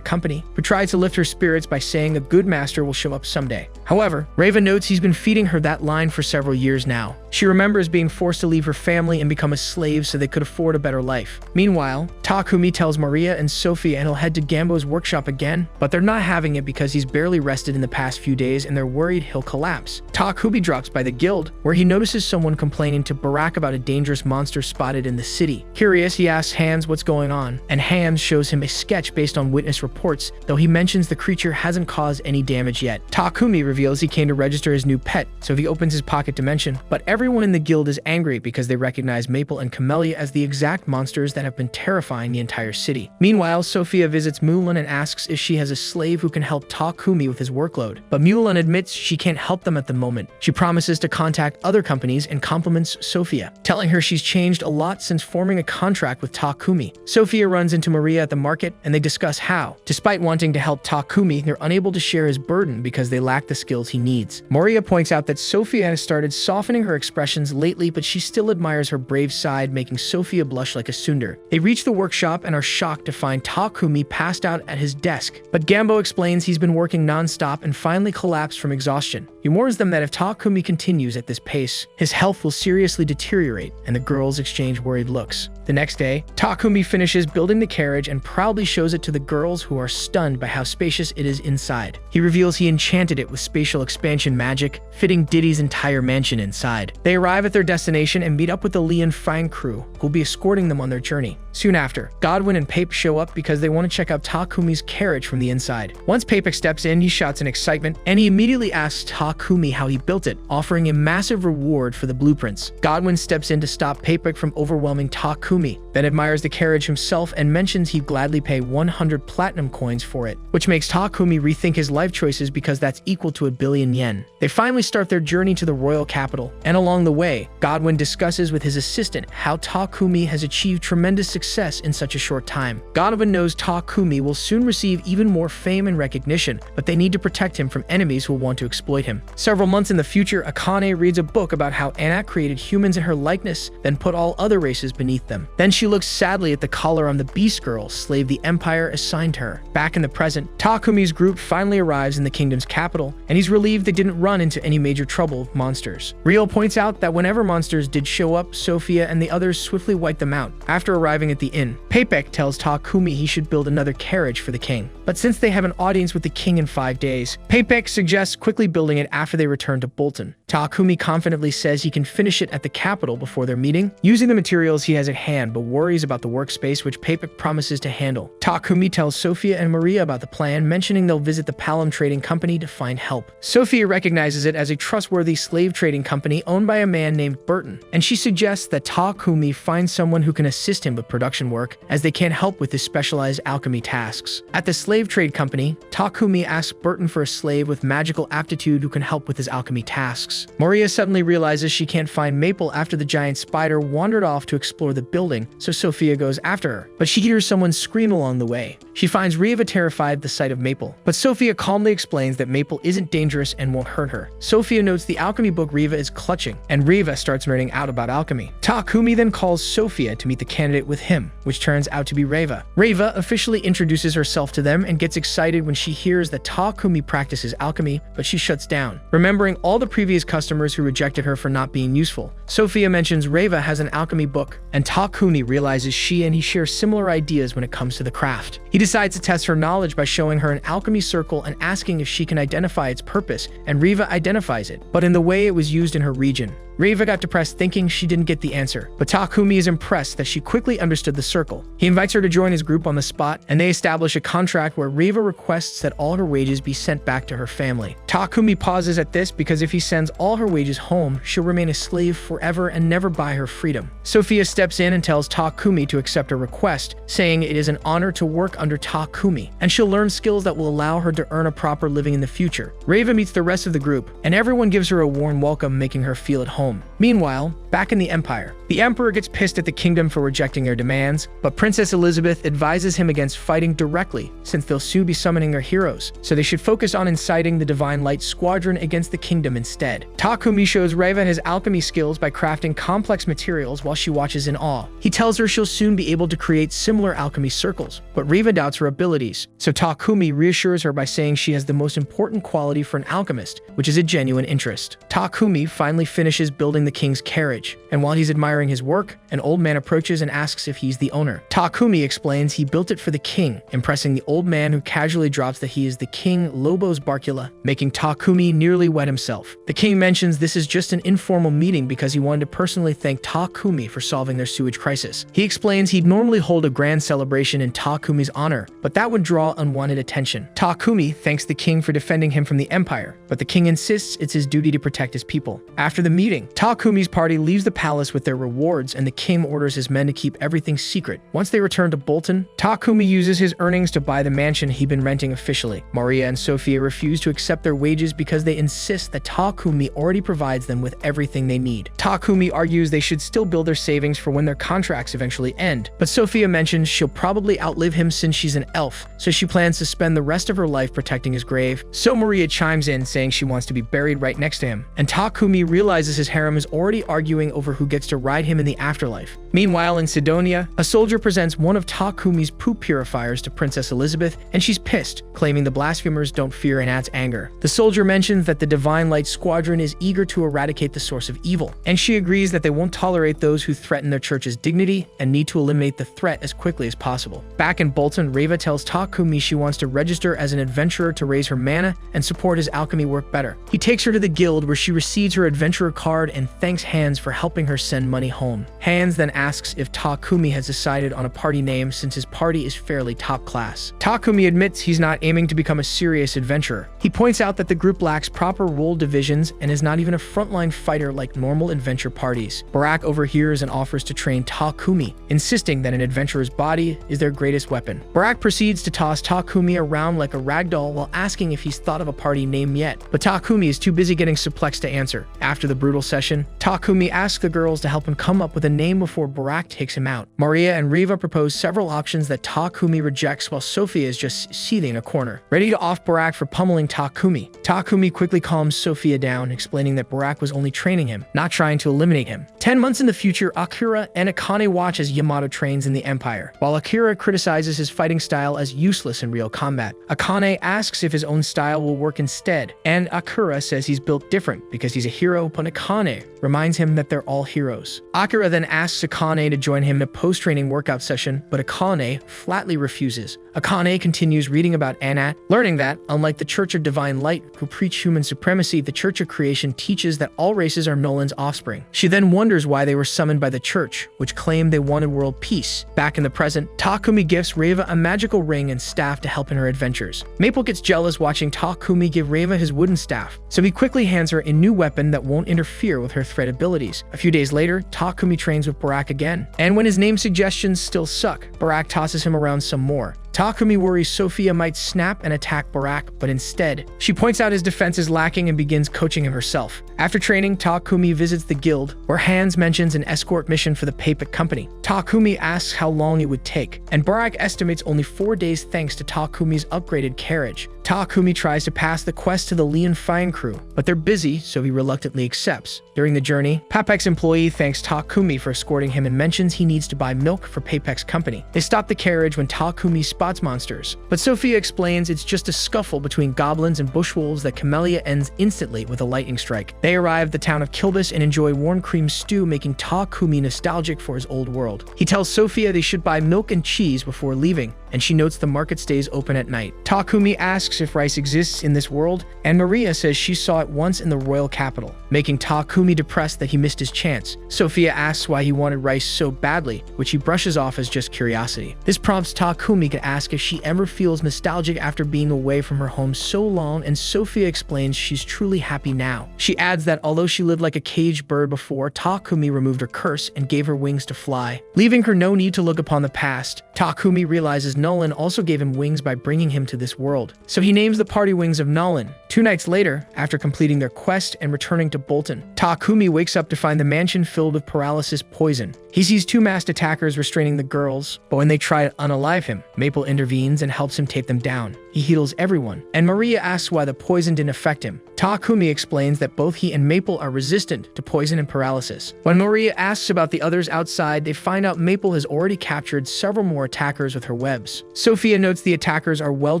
A: company, who tries to lift her spirits by saying a good master will show up someday. However, Reva notes he's been feeding her that line for several years now. She remembers being forced to leave her family and become a slave so they could afford a better life. Meanwhile, Takumi tells Maria and Sophia and he'll head to Gambo's workshop again, but they're not having it because he's barely rested in the past few days and they're worried he'll collapse. Takumi drops by the guild, where he notices someone complaining to Barack about a dangerous monster spotted in the city. Curious, he asks Hans what's going on, and Hans shows him a sketch based on witness reports, though he mentions the creature hasn't caused any damage yet. Takumi reveals he came to register his new pet, so he opens his pocket dimension, but everyone in the guild is angry because they recognize Maple and Camellia as the exact monsters that have been terrifying the entire city. Meanwhile, Sophia visits Mulan and asks if she has a slave who can help Takumi with his workload, but Mulan admits she can't help them at the moment. She promises to contact other companies and compliments Sophia, telling her she's changed a lot since forming a contract with Takumi. Sophia runs into Maria at the market and they discuss how, despite wanting to help Takumi, they're unable to share his burden because they lack the skills he needs. Maria points out that Sophia has started softening her expressions lately, but she still admires her brave side, making Sophia blush like a tsundere. They reach the workshop and are shocked to find Takumi passed out at his desk, but Gambo explains he's been working non-stop and finally collapsed from exhaustion. He warns them that if Takumi continues at this pace, his health will seriously deteriorate, and the girls exchange worried looks. The next day, Takumi finishes building the carriage and proudly shows it to the girls, who are stunned by how spacious it is inside. He reveals he enchanted it with spatial expansion magic, fitting Diddy's entire mansion inside. They arrive at their destination and meet up with the Leon Fine crew, who'll be escorting them on their journey. Soon after, Godwin and Pape show up because they want to check out Takumi's carriage from the inside. Once Pape steps in, he shouts in excitement, and he immediately asks Takumi how he built it, offering a massive reward for the blueprints. Godwin steps in to stop Pape from overwhelming Takumi, then admires the carriage himself and mentions he'd gladly pay 100 platinum coins for it, which makes Takumi rethink his life choices because that's equal to 1 billion yen. They finally start their journey to the royal capital, and along the way, Godwin discusses with his assistant how Takumi has achieved tremendous success in such a short time. Godwin knows Takumi will soon receive even more fame and recognition, but they need to protect him from enemies who will want to exploit him. Several months in the future, Akane reads a book about how Anak created humans in her likeness, then put all other races beneath them. Then she looks sadly at the collar on the Beast Girl, slave the Empire assigned her. Back in the present, Takumi's group finally arrives in the kingdom's capital, and he's relieved they didn't run into any major trouble with monsters. Rio points out that whenever monsters did show up, Sophia and the others swiftly wiped them out. After arriving at the inn, Papek tells Takumi he should build another carriage for the king. But since they have an audience with the king in 5 days, Papek suggests quickly building it after they return to Bolton. Takumi confidently says he can finish it at the capital before their meeting, using the materials he has at hand, but worries about the workspace which Papek promises to handle. Takumi tells Sophia and Maria about the plan, mentioning they'll visit the Palom Trading Company to find help. Sophia recognizes it as a trustworthy slave trading company owned by a man named Burton, and she suggests that Takumi find someone who can assist him with production work, as they can't help with his specialized alchemy tasks. At the slave trade company, Takumi asks Burton for a slave with magical aptitude who can help with his alchemy tasks. Maria suddenly realizes she can't find Maple after the giant spider wandered off to explore the building, so Sophia goes after her, but she hears someone scream along the way. She finds Reva terrified at the sight of Maple, but Sophia calmly explains that Maple isn't dangerous and won't hurt her. Sophia notes the alchemy book Reva is clutching, and Reva starts nerding out about alchemy. Takumi then calls Sophia to meet the candidate with him, which turns out to be Reva. Reva officially introduces herself to them and gets excited when she hears that Takumi practices alchemy, but she shuts down. Remembering all the previous customers who rejected her for not being useful, Sophia mentions Reva has an alchemy book, and Takumi realizes she and he share similar ideas when it comes to the craft. He decides to test her knowledge by showing her an alchemy circle and asking if she can identify its purpose, and Reva identifies it, but in the way it was used in her region. Reiva got depressed thinking she didn't get the answer, but Takumi is impressed that she quickly understood the circle. He invites her to join his group on the spot, and they establish a contract where Reiva requests that all her wages be sent back to her family. Takumi pauses at this because if he sends all her wages home, she'll remain a slave forever and never buy her freedom. Sophia steps in and tells Takumi to accept her request, saying it is an honor to work under Takumi, and she'll learn skills that will allow her to earn a proper living in the future. Reiva meets the rest of the group, and everyone gives her a warm welcome, making her feel at home. Meanwhile, back in the Empire, the Emperor gets pissed at the kingdom for rejecting their demands, but Princess Elizabeth advises him against fighting directly since they'll soon be summoning their heroes, so they should focus on inciting the Divine Light Squadron against the kingdom instead. Takumi shows Reiva his alchemy skills by crafting complex materials while she watches in awe. He tells her she'll soon be able to create similar alchemy circles, but Reiva doubts her abilities, so Takumi reassures her by saying she has the most important quality for an alchemist, which is a genuine interest. Takumi finally finishes building the king's carriage, and while he's admiring his work, an old man approaches and asks if he's the owner. Takumi explains he built it for the king, impressing the old man, who casually drops that he is the King Lobos Barcula, making Takumi nearly wet himself. The king mentions this is just an informal meeting because he wanted to personally thank Takumi for solving their sewage crisis. He explains he'd normally hold a grand celebration in Takumi's honor, but that would draw unwanted attention. Takumi thanks the king for defending him from the Empire, but the king insists it's his duty to protect his people. After the meeting, Takumi's party leaves the palace with their rewards, and the king orders his men to keep everything secret. Once they return to Bolton, Takumi uses his earnings to buy the mansion he'd been renting officially. Maria and Sophia refuse to accept their wages because they insist that Takumi already provides them with everything they need. Takumi argues they should still build their savings for when their contracts eventually end, but Sophia mentions she'll probably outlive him since she's an elf, so she plans to spend the rest of her life protecting his grave. So Maria chimes in saying she wants to be buried right next to him, and Takumi realizes his harem is already arguing over who gets to ride him in the afterlife. Meanwhile, in Sidonia, a soldier presents one of Takumi's poop purifiers to Princess Elizabeth, and she's pissed, claiming the blasphemers don't fear Anat's anger. The soldier mentions that the Divine Light Squadron is eager to eradicate the source of evil, and she agrees that they won't tolerate those who threaten their church's dignity and need to eliminate the threat as quickly as possible. Back in Bolton, Reiva tells Takumi she wants to register as an adventurer to raise her mana and support his alchemy work better. He takes her to the guild where she receives her adventurer card and thanks Hans for helping her send money home. Hans then asks if Takumi has decided on a party name since his party is fairly top class. Takumi admits he's not aiming to become a serious adventurer. He points out that the group lacks proper role divisions and is not even a frontline fighter like normal adventure parties. Barak overhears and offers to train Takumi, insisting that an adventurer's body is their greatest weapon. Barak proceeds to toss Takumi around like a ragdoll while asking if he's thought of a party name yet, but Takumi is too busy getting suplexed to answer. After the brutal session, Takumi asks the girls to help him come up with a name before Barak takes him out. Maria and Reiva propose several options that Takumi rejects while Sophia is just seething in a corner, ready to off Barak for pummeling Takumi. Takumi quickly calms Sophia down, explaining that Barak was only training him, not trying to eliminate him. 10 months in the future, Akira and Akane watch as Yamato trains in the Empire. While Akira criticizes his fighting style as useless in real combat, Akane asks if his own style will work instead, and Akira says he's built different because he's a hero, but Akane reminds him that they're all heroes. Akira then asks Akane to join him in a post-training workout session, but Akane flatly refuses. Akane continues reading about Anat, learning that, unlike the Church of Divine Light, who preach human supremacy, the Church of Creation teaches that all races are Nolan's offspring. She then wonders why they were summoned by the Church, which claimed they wanted world peace. Back in the present, Takumi gifts Reiva a magical ring and staff to help in her adventures. Maple gets jealous watching Takumi give Reiva his wooden staff, so he quickly hands her a new weapon that won't interfere with her threat abilities. A few days later, Takumi trains with Barak again, and when his name suggestions still suck, Barak tosses him around some more. Takumi worries Sophia might snap and attack Barak, but instead, she points out his defense is lacking and begins coaching him herself. After training, Takumi visits the guild, where Hans mentions an escort mission for the Papik company. Takumi asks how long it would take, and Barak estimates only 4 days thanks to Takumi's upgraded carriage. Takumi tries to pass the quest to the Leon Fine crew, but they're busy, so he reluctantly accepts. During the journey, Papek's employee thanks Takumi for escorting him and mentions he needs to buy milk for Papek's company. They stop the carriage when Takumi spots monsters, but Sophia explains it's just a scuffle between goblins and bushwolves that Camellia ends instantly with a lightning strike. They arrive at the town of Kilbis and enjoy warm cream stew, making Takumi nostalgic for his old world. He tells Sophia they should buy milk and cheese before leaving, and she notes the market stays open at night. Takumi asks if rice exists in this world, and Maria says she saw it once in the royal capital, making Takumi depressed that he missed his chance. Sophia asks why he wanted rice so badly, which he brushes off as just curiosity. This prompts Takumi to ask if she ever feels nostalgic after being away from her home so long, and Sophia explains she's truly happy now. She adds that although she lived like a caged bird before, Takumi removed her curse and gave her wings to fly, leaving her no need to look upon the past. Takumi realizes Nolan also gave him wings by bringing him to this world, so he names the party Wings of Nolan. 2 nights later, after completing their quest and returning to Bolton, Takumi wakes up to find the mansion filled with paralysis poison. He sees 2 masked attackers restraining the girls, but when they try to unalive him, Maple intervenes and helps him take them down. He heals everyone, and Maria asks why the poison didn't affect him. Takumi explains that both he and Maple are resistant to poison and paralysis. When Maria asks about the others outside, they find out Maple has already captured several more attackers with her webs. Sophia notes the attackers are well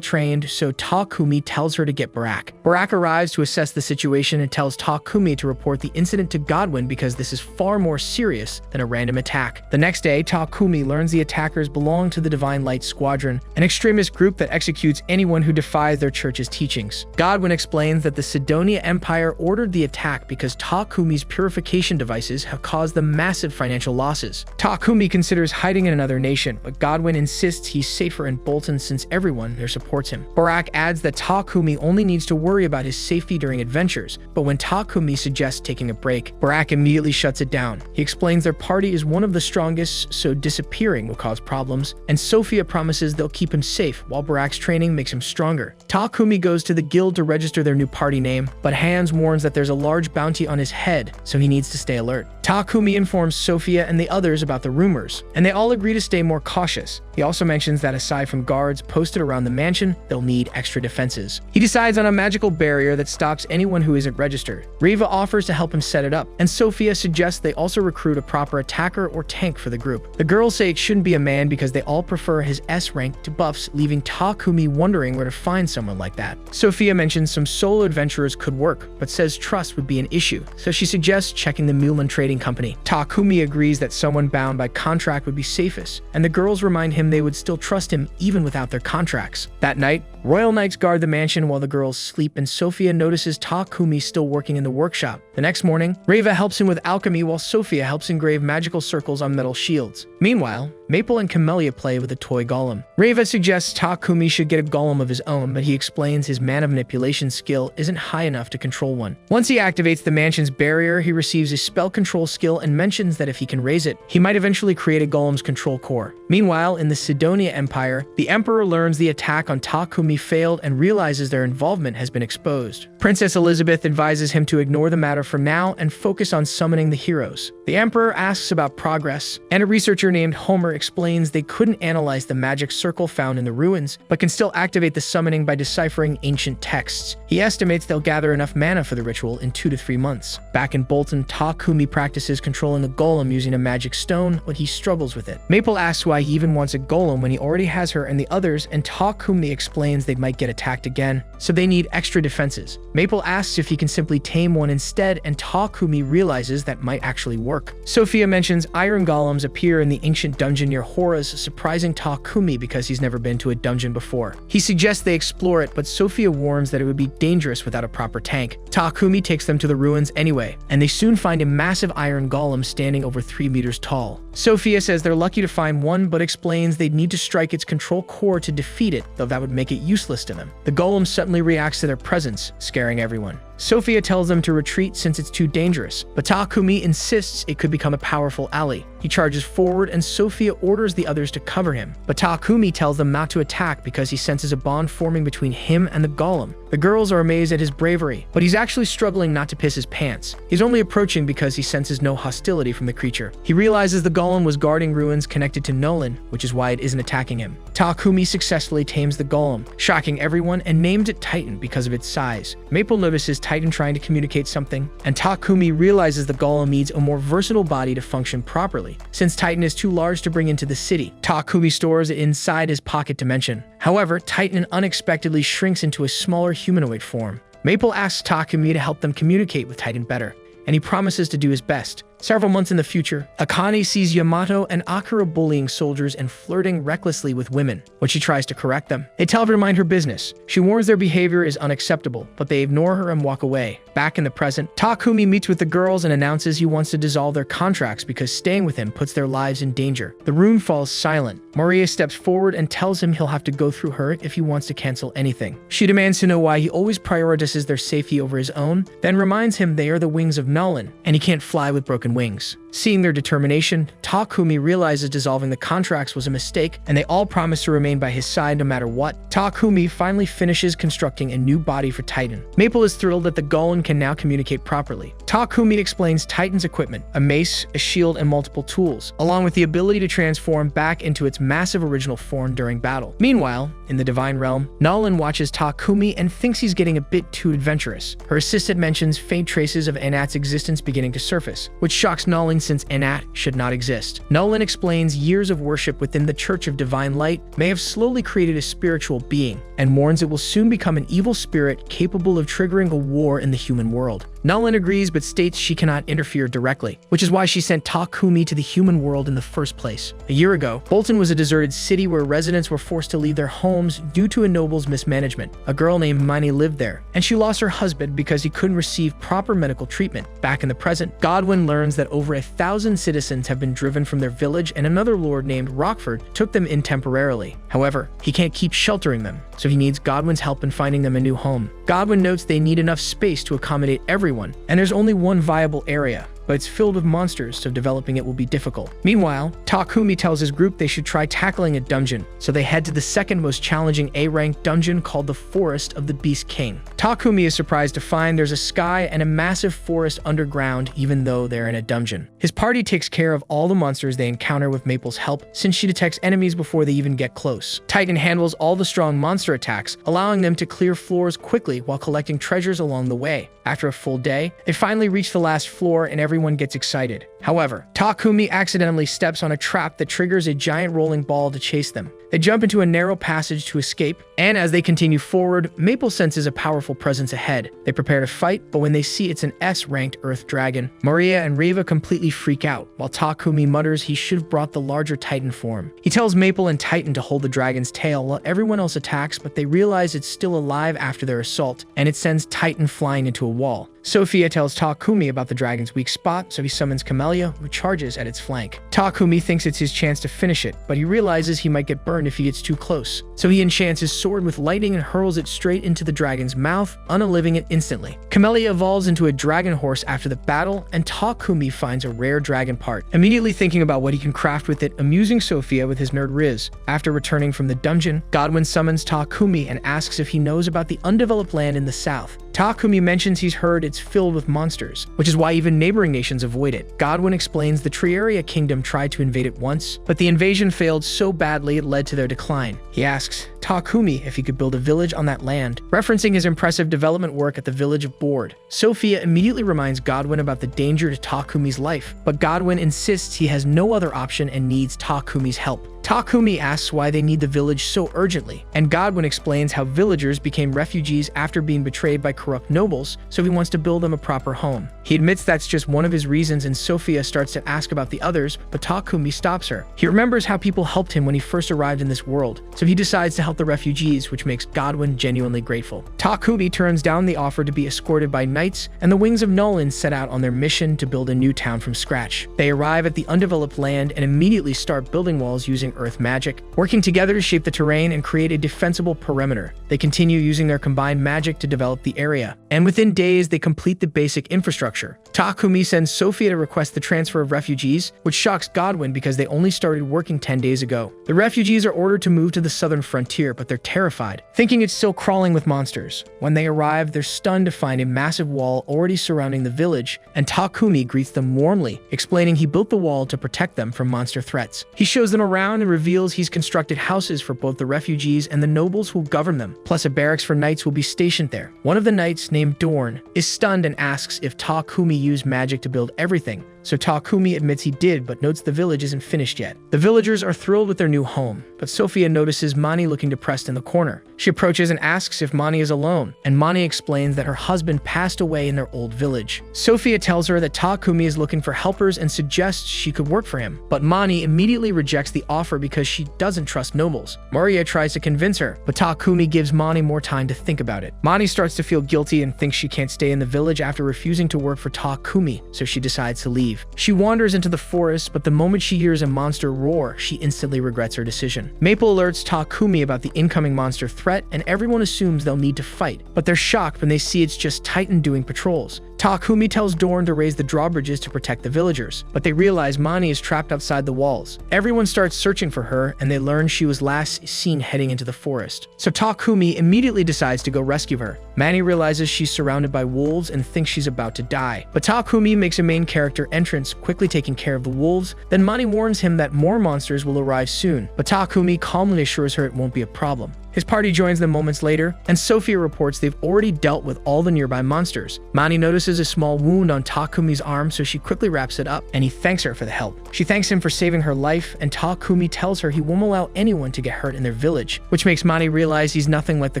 A: trained, so Takumi tells her to get Barak. Barak arrives to assess the situation and tells Takumi to report the incident to Godwin because this is far more serious than a random attack. The next day, Takumi learns the attackers belong to the Divine Light Squadron, an extremist group that executes anyone who defies their church's teachings. Godwin explains that the Sidonia Empire ordered the attack because Takumi's purification devices have caused them massive financial losses. Takumi considers hiding in another nation, but Godwin insists he's safer in Bolton since everyone there supports him. Barak adds that Takumi only needs to worry about his safety during adventures, but when Takumi suggests taking a break, Barak immediately shuts it down. He explains their party is one of the strongest, so disappearing will cause problems, and Sophia promises they'll keep him safe while Barak's training makes him stronger. Takumi goes to the guild to register their new party name, but Hans warns that there's a large bounty on his head, so he needs to stay alert. Takumi informs Sophia and the others about the rumors, and they all agree to stay more cautious. He also mentions that aside from guards posted around the mansion, they'll need extra defenses. He decides on a magical barrier that stops anyone who isn't registered. Riva offers to help him set it up, and Sophia suggests they also recruit a proper attacker or tank for the group. The girls say it shouldn't be a man because they all prefer his S rank to buffs, leaving Takumi wondering where to find someone like that. Sophia mentions some solo adventurers could work, but says trust would be an issue, so she suggests checking the Mulan Trading Company. Takumi agrees that someone bound by contract would be safest, and the girls remind him they would still trust him even without their contracts. That night, Royal Knights guard the mansion while the girls sleep, and Sophia notices Takumi still working in the workshop. The next morning, Reva helps him with alchemy while Sophia helps engrave magical circles on metal shields. Meanwhile, Maple and Camellia play with a toy golem. Reva suggests Takumi should get a golem of his own, but he explains his mana manipulation skill isn't high enough to control one. Once he activates the mansion's barrier, he receives a spell control skill and mentions that if he can raise it, he might eventually create a golem's control core. Meanwhile, in the Sidonia Empire, the Emperor learns the attack on Takumi failed and realizes their involvement has been exposed. Princess Elizabeth advises him to ignore the matter for now and focus on summoning the heroes. The Emperor asks about progress, and a researcher named Homer explains they couldn't analyze the magic circle found in the ruins, but can still activate the summoning by deciphering ancient texts. He estimates they'll gather enough mana for the ritual in 2 to 3 months. Back in Bolton, Takumi practices controlling a golem using a magic stone, but he struggles with it. Maple asks why he even wants a golem when he already has her and the others, and Takumi explains they might get attacked again, so they need extra defenses. Maple asks if he can simply tame one instead, and Takumi realizes that might actually work. Sophia mentions iron golems appear in the ancient dungeon near Hora's, surprising Takumi because he's never been to a dungeon before. He suggests they explore it, but Sophia warns that it would be dangerous without a proper tank. Takumi takes them to the ruins anyway, and they soon find a massive iron golem standing over 3 meters tall. Sophia says they're lucky to find one, but explains they'd need to strike its control core to defeat it, though that would make it useless to them. The golem suddenly reacts to their presence, scaring everyone. Sophia tells them to retreat since it's too dangerous, but Takumi insists it could become a powerful ally. He charges forward and Sophia orders the others to cover him, but Takumi tells them not to attack because he senses a bond forming between him and the golem. The girls are amazed at his bravery, but he's actually struggling not to piss his pants. He's only approaching because he senses no hostility from the creature. He realizes the golem was guarding ruins connected to Nolan, which is why it isn't attacking him. Takumi successfully tames the golem, shocking everyone, and named it Titan because of its size. Maple notices Titan trying to communicate something, and Takumi realizes the golem needs a more versatile body to function properly, since Titan is too large to bring into the city. Takumi stores it inside his pocket dimension. However, Titan unexpectedly shrinks into a smaller humanoid form. Maple asks Takumi to help them communicate with Titan better, and he promises to do his best. Several months in the future, Akane sees Yamato and Akira bullying soldiers and flirting recklessly with women. When she tries to correct them, they tell her to mind her business. She warns their behavior is unacceptable, but they ignore her and walk away. Back in the present, Takumi meets with the girls and announces he wants to dissolve their contracts because staying with him puts their lives in danger. The room falls silent. Maria steps forward and tells him he'll have to go through her if he wants to cancel anything. She demands to know why he always prioritizes their safety over his own, then reminds him they are the wings of Nolan, and he can't fly with broken wings. Seeing their determination, Takumi realizes dissolving the contracts was a mistake, and they all promise to remain by his side no matter what. Takumi finally finishes constructing a new body for Titan. Maple is thrilled that the Golem can now communicate properly. Takumi explains Titan's equipment, a mace, a shield, and multiple tools, along with the ability to transform back into its massive original form during battle. Meanwhile, in the Divine Realm, Nolan watches Takumi and thinks he's getting a bit too adventurous. Her assistant mentions faint traces of Anat's existence beginning to surface, which shocks Nolan since Anat should not exist. Nolan explains years of worship within the Church of Divine Light may have slowly created a spiritual being, and warns it will soon become an evil spirit capable of triggering a war in the human world. Nolan agrees but states she cannot interfere directly, which is why she sent Takumi to the human world in the first place. A year ago, Bolton was a deserted city where residents were forced to leave their homes due to a noble's mismanagement. A girl named Miney lived there, and she lost her husband because he couldn't receive proper medical treatment. Back in the present, Godwin learns that over 1,000 citizens have been driven from their village and another lord named Rockford took them in temporarily. However, he can't keep sheltering them, so he needs Godwin's help in finding them a new home. Godwin notes they need enough space to accommodate everyone, and there's only one viable area, but it's filled with monsters, so developing it will be difficult. Meanwhile, Takumi tells his group they should try tackling a dungeon, so they head to the second most challenging A-rank dungeon called the Forest of the Beast King. Takumi is surprised to find there's a sky and a massive forest underground even though they're in a dungeon. His party takes care of all the monsters they encounter with Maple's help, since she detects enemies before they even get close. Titan handles all the strong monster attacks, allowing them to clear floors quickly while collecting treasures along the way. After a full day, they finally reach the last floor and everyone gets excited. However, Takumi accidentally steps on a trap that triggers a giant rolling ball to chase them. They jump into a narrow passage to escape, and as they continue forward, Maple senses a powerful presence ahead. They prepare to fight, but when they see it's an S-ranked Earth Dragon, Maria and Reva completely freak out, while Takumi mutters he should have brought the larger Titan form. He tells Maple and Titan to hold the dragon's tail while everyone else attacks, but they realize it's still alive after their assault, and it sends Titan flying into a wall. Sophia tells Takumi about the dragon's weak spot, so he summons Camellia, who charges at its flank. Takumi thinks it's his chance to finish it, but he realizes he might get burned if he gets too close. So he enchants his sword with lightning and hurls it straight into the dragon's mouth, unaliving it instantly. Camellia evolves into a dragon horse after the battle, and Takumi finds a rare dragon part, immediately thinking about what he can craft with it, amusing Sophia with his nerd Riz. After returning from the dungeon, Godwin summons Takumi and asks if he knows about the undeveloped land in the south. Takumi mentions he's heard it's filled with monsters, which is why even neighboring nations avoid it. Godwin explains the Triaria kingdom tried to invade it once, but the invasion failed so badly it led to their decline. He asks Takumi if he could build a village on that land, referencing his impressive development work at the village of Board. Sophia immediately reminds Godwin about the danger to Takumi's life, but Godwin insists he has no other option and needs Takumi's help. Takumi asks why they need the village so urgently, and Godwin explains how villagers became refugees after being betrayed by corrupt nobles, so he wants to build them a proper home. He admits that's just one of his reasons, and Sophia starts to ask about the others, but Takumi stops her. He remembers how people helped him when he first arrived in this world, so he decides to help the refugees, which makes Godwin genuinely grateful. Takumi turns down the offer to be escorted by knights, and the Wings of Nolan set out on their mission to build a new town from scratch. They arrive at the undeveloped land and immediately start building walls using earth magic, working together to shape the terrain and create a defensible perimeter. They continue using their combined magic to develop the area, and within days they complete the basic infrastructure. Takumi sends Sophia to request the transfer of refugees, which shocks Godwin because they only started working 10 days ago. The refugees are ordered to move to the southern frontier, but they're terrified, thinking it's still crawling with monsters. When they arrive, they're stunned to find a massive wall already surrounding the village, and Takumi greets them warmly, explaining he built the wall to protect them from monster threats. He shows them around and reveals he's constructed houses for both the refugees and the nobles who govern them, plus a barracks for knights will be stationed there. One of the knights, named Dorn, is stunned and asks if Takumi used magic to build everything, so Takumi admits he did but notes the village isn't finished yet. The villagers are thrilled with their new home, but Sophia notices Mani looking depressed in the corner. She approaches and asks if Mani is alone, and Mani explains that her husband passed away in their old village. Sophia tells her that Takumi is looking for helpers and suggests she could work for him, but Mani immediately rejects the offer because she doesn't trust nobles. Maria tries to convince her, but Takumi gives Mani more time to think about it. Mani starts to feel guilty and thinks she can't stay in the village after refusing to work for Takumi, so she decides to leave. She wanders into the forest, but the moment she hears a monster roar, she instantly regrets her decision. Maple alerts Takumi about the incoming monster threat, and everyone assumes they'll need to fight, but they're shocked when they see it's just Titan doing patrols. Takumi tells Dorn to raise the drawbridges to protect the villagers, but they realize Mani is trapped outside the walls. Everyone starts searching for her, and they learn she was last seen heading into the forest. So Takumi immediately decides to go rescue her. Mani realizes she's surrounded by wolves and thinks she's about to die, but Takumi makes a main character entrance, quickly taking care of the wolves. Then Mani warns him that more monsters will arrive soon, but Takumi calmly assures her it won't be a problem. His party joins them moments later, and Sophia reports they've already dealt with all the nearby monsters. Mani notices a small wound on Takumi's arm, so she quickly wraps it up, and he thanks her for the help. She thanks him for saving her life, and Takumi tells her he won't allow anyone to get hurt in their village, which makes Mani realize he's nothing like the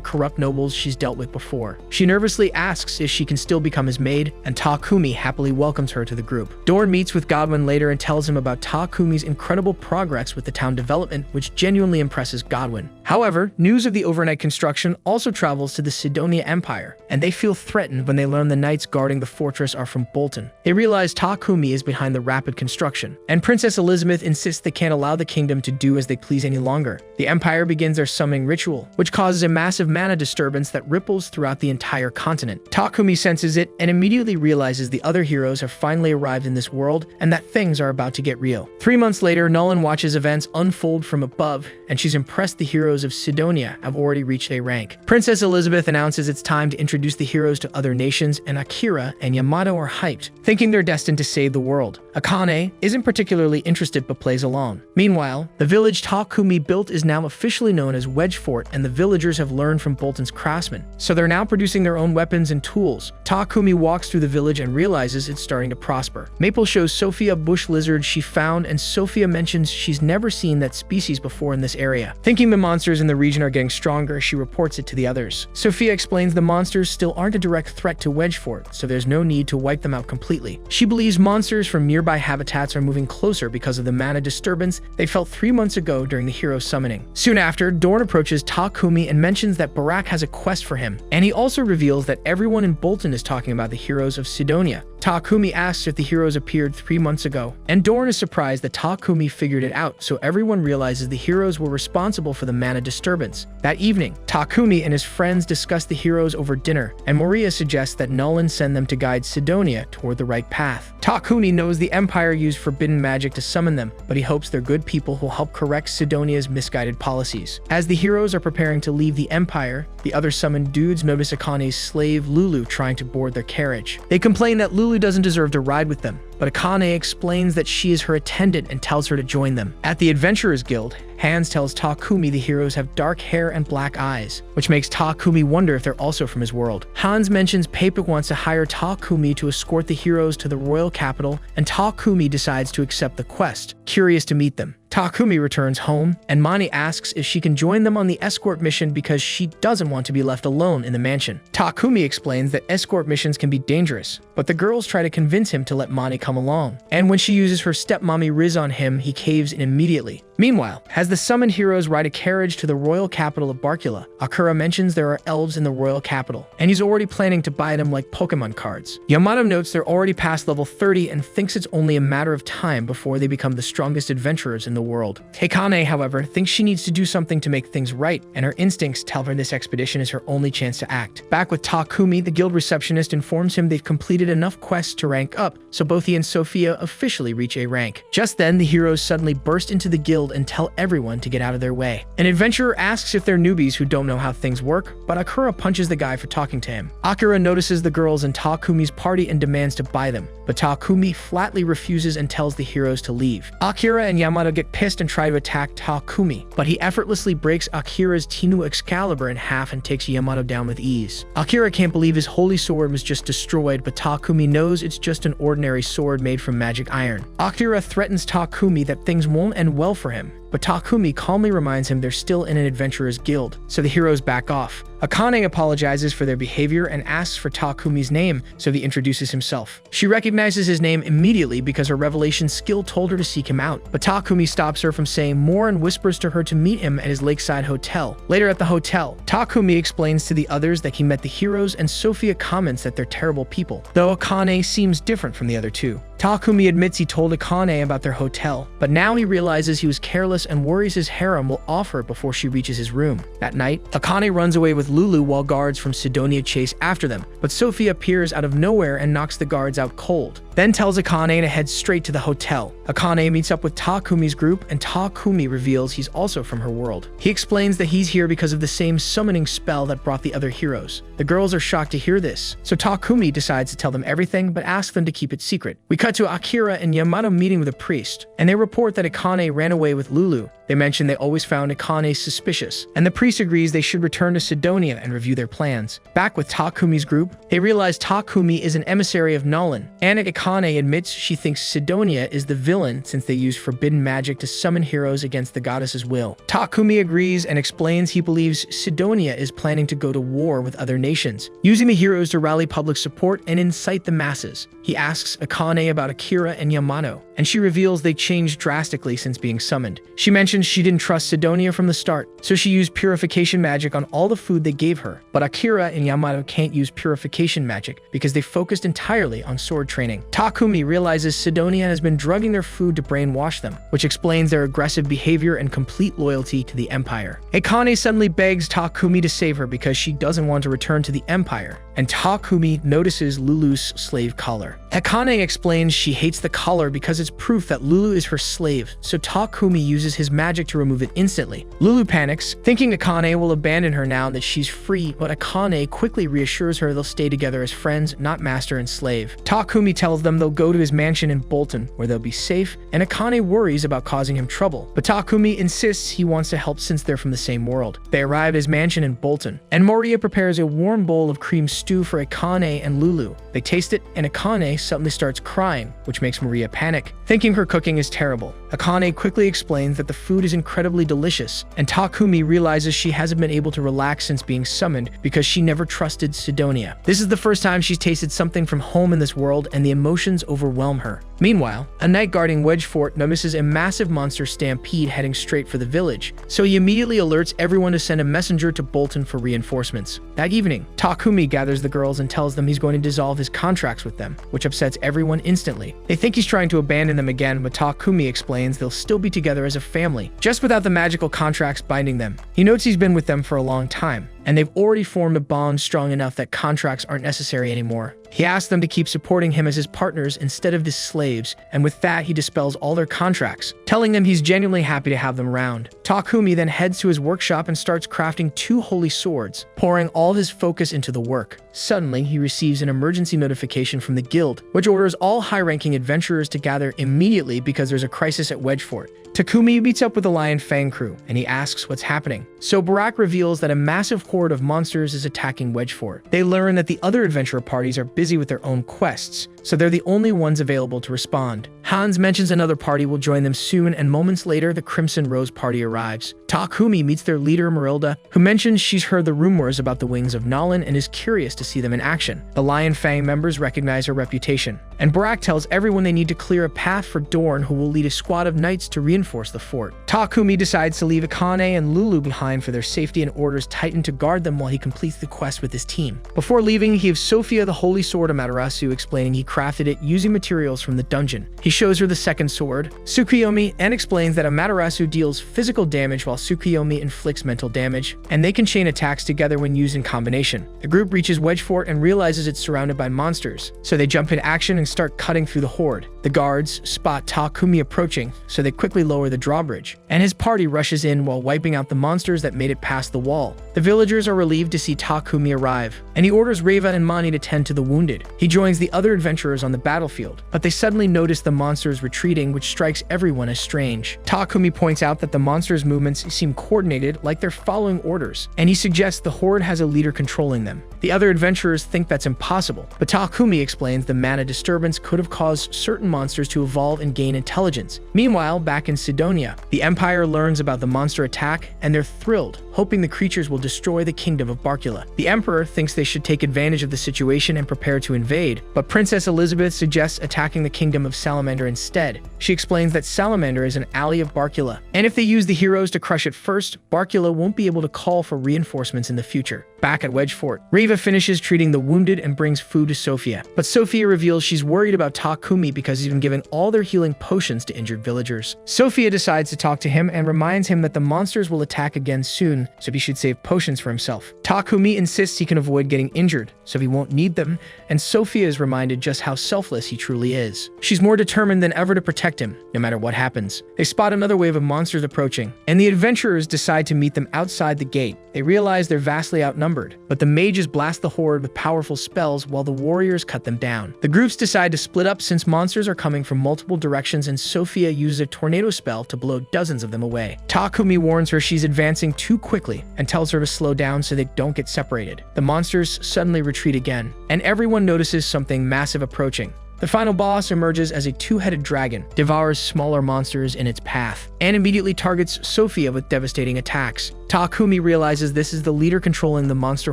A: corrupt nobles she's dealt with before. She nervously asks if she can still become his maid, and Takumi happily welcomes her to the group. Dorn meets with Godwin later and tells him about Takumi's incredible progress with the town development, which genuinely impresses Godwin. However, news of the overnight construction also travels to the Sidonia Empire, and they feel threatened when they learn the knights guarding the fortress are from Bolton. They realize Takumi is behind the rapid construction, and Princess Elizabeth insists they can't allow the kingdom to do as they please any longer. The Empire begins their summoning ritual, which causes a massive mana disturbance that ripples throughout the entire continent. Takumi senses it and immediately realizes the other heroes have finally arrived in this world and that things are about to get real. 3 months later, Nolan watches events unfold from above, and she's impressed the heroes of Sidonia have already reached a rank. Princess Elizabeth announces it's time to introduce the heroes to other nations, and Akira and Yamato are hyped, thinking they're destined to save the world. Akane isn't particularly interested but plays along. Meanwhile, the village Takumi built is now officially known as Wedge Fort, and the villagers have learned from Bolton's craftsmen, so they're now producing their own weapons and tools. Takumi walks through the village and realizes it's starting to prosper. Maple shows Sophia a bush lizard she found, and Sophia mentions she's never seen that species before in this area. Thinking the monsters in the region are getting stronger, she reports it to the others. Sophia explains the monsters still aren't a direct threat to Wedge Fort, so there's no need to wipe them out completely. She believes monsters from nearby habitats are moving closer because of the mana disturbance they felt 3 months ago during the hero summoning. Soon after, Dorn approaches Takumi and mentions that Barak has a quest for him, and he also reveals that everyone in Bolton is talking about the heroes of Sidonia. Takumi asks if the heroes appeared 3 months ago, and Dorn is surprised that Takumi figured it out, so everyone realizes the heroes were responsible for the mana disturbance. That evening, Takumi and his friends discuss the heroes over dinner, and Moria suggests that Nolan send them to guide Sidonia toward the right path. Takumi knows the Empire used forbidden magic to summon them, but he hopes they're good people who'll help correct Sidonia's misguided policies. As the heroes are preparing to leave the Empire, the other summoned dudes notice Akane's slave Lulu trying to board their carriage. They complain that Lulu doesn't deserve to ride with them, but Akane explains that she is her attendant and tells her to join them. At the Adventurers Guild, Hans tells Takumi the heroes have dark hair and black eyes, which makes Takumi wonder if they're also from his world. Hans mentions Papik wants to hire Takumi to escort the heroes to the royal capital, and Takumi decides to accept the quest, curious to meet them. Takumi returns home, and Mani asks if she can join them on the escort mission because she doesn't want to be left alone in the mansion. Takumi explains that escort missions can be dangerous, but the girls try to convince him to let Mani come along. And when she uses her stepmommy Riz on him, he caves in immediately. Meanwhile, as the summoned heroes ride a carriage to the royal capital of Barkula, Akira mentions there are elves in the royal capital, and he's already planning to buy them like Pokemon cards. Yamato notes they're already past level 30 and thinks it's only a matter of time before they become the strongest adventurers in the world. Akane, however, thinks she needs to do something to make things right, and her instincts tell her this expedition is her only chance to act. Back with Takumi, the guild receptionist informs him they've completed enough quests to rank up, so both he and Sophia officially reach A rank. Just then, the heroes suddenly burst into the guild and tell everyone to get out of their way. An adventurer asks if they're newbies who don't know how things work, but Akira punches the guy for talking to him. Akira notices the girls in Takumi's party and demands to buy them, but Takumi flatly refuses and tells the heroes to leave. Akira and Yamato get pissed and try to attack Takumi, but he effortlessly breaks Akira's Tinu Excalibur in half and takes Yamato down with ease. Akira can't believe his holy sword was just destroyed, but Takumi knows it's just an ordinary sword made from magic iron. Akira threatens Takumi that things won't end well for him, but Takumi calmly reminds him they're still in an adventurer's guild, so the heroes back off. Akane apologizes for their behavior and asks for Takumi's name, so he introduces himself. She recognizes his name immediately because her revelation skill told her to seek him out, but Takumi stops her from saying more and whispers to her to meet him at his lakeside hotel. Later at the hotel, Takumi explains to the others that he met the heroes, and Sophia comments that they're terrible people, though Akane seems different from the other two. Takumi admits he told Akane about their hotel, but now he realizes he was careless and worries his harem will off her before she reaches his room. That night, Akane runs away with Lulu while guards from Sidonia chase after them, but Sophia appears out of nowhere and knocks the guards out cold, then tells Akane to head straight to the hotel. Akane meets up with Takumi's group, and Takumi reveals he's also from her world. He explains that he's here because of the same summoning spell that brought the other heroes. The girls are shocked to hear this, so Takumi decides to tell them everything but asks them to keep it secret. We cut to Akira and Yamato meeting with a priest, and they report that Akane ran away with Lulu. They mention they always found Akane suspicious, and the priest agrees they should return to Sidonia and review their plans. Back with Takumi's group, they realize Takumi is an emissary of Nolan, and Akane admits she thinks Sidonia is the villain since they use forbidden magic to summon heroes against the goddess's will. Takumi agrees and explains he believes Sidonia is planning to go to war with other nations, using the heroes to rally public support and incite the masses. He asks Akane about Akira and Yamato, and she reveals they changed drastically since being summoned. She mentions she didn't trust Sidonia from the start, so she used purification magic on all the food they gave her. But Akira and Yamato can't use purification magic because they focused entirely on sword training. Takumi realizes Sidonia has been drugging their food to brainwash them, which explains their aggressive behavior and complete loyalty to the Empire. Akane suddenly begs Takumi to save her because she doesn't want to return to the Empire, and Takumi notices Lulu's slave collar. Akane explains she hates the collar because it's proof that Lulu is her slave, so Takumi uses his magic to remove it instantly. Lulu panics, thinking Akane will abandon her now that she's free, but Akane quickly reassures her they'll stay together as friends, not master and slave. Takumi tells them they'll go to his mansion in Bolton, where they'll be safe, and Akane worries about causing him trouble, but Takumi insists he wants to help since they're from the same world. They arrive at his mansion in Bolton, and Moria prepares a warm bowl of cream stew for Akane and Lulu. They taste it, and Akane suddenly starts crying, which makes Moria panic, thinking her cooking is terrible. Akane quickly explains that the food is incredibly delicious, and Takumi realizes she hasn't been able to relax since being summoned because she never trusted Sidonia. This is the first time she's tasted something from home in this world, and the emotions overwhelm her. Meanwhile, a knight guarding Wedge Fort notices a massive monster stampede heading straight for the village, so he immediately alerts everyone to send a messenger to Bolton for reinforcements. That evening, Takumi gathers the girls and tells them he's going to dissolve his contracts with them, which upsets everyone instantly. They think he's trying to abandon them again, but Takumi explains they'll still be together as a family, just without the magical contracts binding them. He notes he's been with them for a long time, and they've already formed a bond strong enough that contracts aren't necessary anymore. He asks them to keep supporting him as his partners instead of his slaves, and with that he dispels all their contracts, telling them he's genuinely happy to have them around. Takumi then heads to his workshop and starts crafting 2 holy swords, pouring all his focus into the work. Suddenly, he receives an emergency notification from the guild, which orders all high-ranking adventurers to gather immediately because there's a crisis at Wedge Fort. Takumi meets up with the Lion Fang crew, and he asks what's happening. So Barak reveals that a massive horde of monsters is attacking Wedge Fort. They learn that the other adventurer parties are busy with their own quests, so they're the only ones available to respond. Hans mentions another party will join them soon, and moments later, the Crimson Rose party arrives. Takumi meets their leader, Marilda, who mentions she's heard the rumors about the wings of Nolan and is curious to see them in action. The Lion Fang members recognize her reputation, and Barak tells everyone they need to clear a path for Dorn, who will lead a squad of knights to reinforce the fort. Takumi decides to leave Akane and Lulu behind for their safety and orders Titan to guard them while he completes the quest with his team. Before leaving, he gives Sophia the holy sword of Amaterasu, explaining he crafted it using materials from the dungeon. He shows her the second sword, Tsukuyomi, and explains that Amaterasu deals physical damage while Tsukuyomi inflicts mental damage, and they can chain attacks together when used in combination. The group reaches Wedge Fort and realizes it's surrounded by monsters, so they jump into action and start cutting through the horde. The guards spot Takumi approaching, so they quickly lower the drawbridge, and his party rushes in while wiping out the monsters that made it past the wall. The villagers are relieved to see Takumi arrive, and he orders Reva and Mani to tend to the wounded. He joins the other adventurers on the battlefield, but they suddenly notice the monsters retreating, which strikes everyone as strange. Takumi points out that the monsters' movements seem coordinated, like they're following orders, and he suggests the horde has a leader controlling them. The other adventurers think that's impossible, but Takumi explains the mana disturbance could have caused certain monsters to evolve and gain intelligence. Meanwhile, back in Sidonia, the Empire learns about the monster attack, and they're thrilled, hoping the creatures will destroy the kingdom of Barcula. The Emperor thinks they should take advantage of the situation and prepare to invade, but Princess Elizabeth suggests attacking the kingdom of Salamander instead. She explains that Salamander is an ally of Barcula, and if they use the heroes to crush it first, Barcula won't be able to call for reinforcements in the future. Back at Wedge Fort, Reva finishes treating the wounded and brings food to Sophia. But Sophia reveals she's worried about Takumi because he's been giving all their healing potions to injured villagers. Sophia decides to talk to him and reminds him that the monsters will attack again soon, so he should save potions for himself. Takumi insists he can avoid getting injured, so he won't need them, and Sophia is reminded just how selfless he truly is. She's more determined than ever to protect him, no matter what happens. They spot another wave of monsters approaching, and the adventurers decide to meet them outside the gate. They realize they're vastly outnumbered, but the mages blast the horde with powerful spells while the warriors cut them down. The groups decide to split up since monsters are coming from multiple directions, and Sophia uses a tornado spell to blow dozens of them away. Takumi warns her she's advancing too quickly and tells her to slow down so they don't get separated. The monsters suddenly retreat again, and everyone notices something massive approaching. The final boss emerges as a two-headed dragon, devours smaller monsters in its path, and immediately targets Sophia with devastating attacks. Takumi realizes this is the leader controlling the monster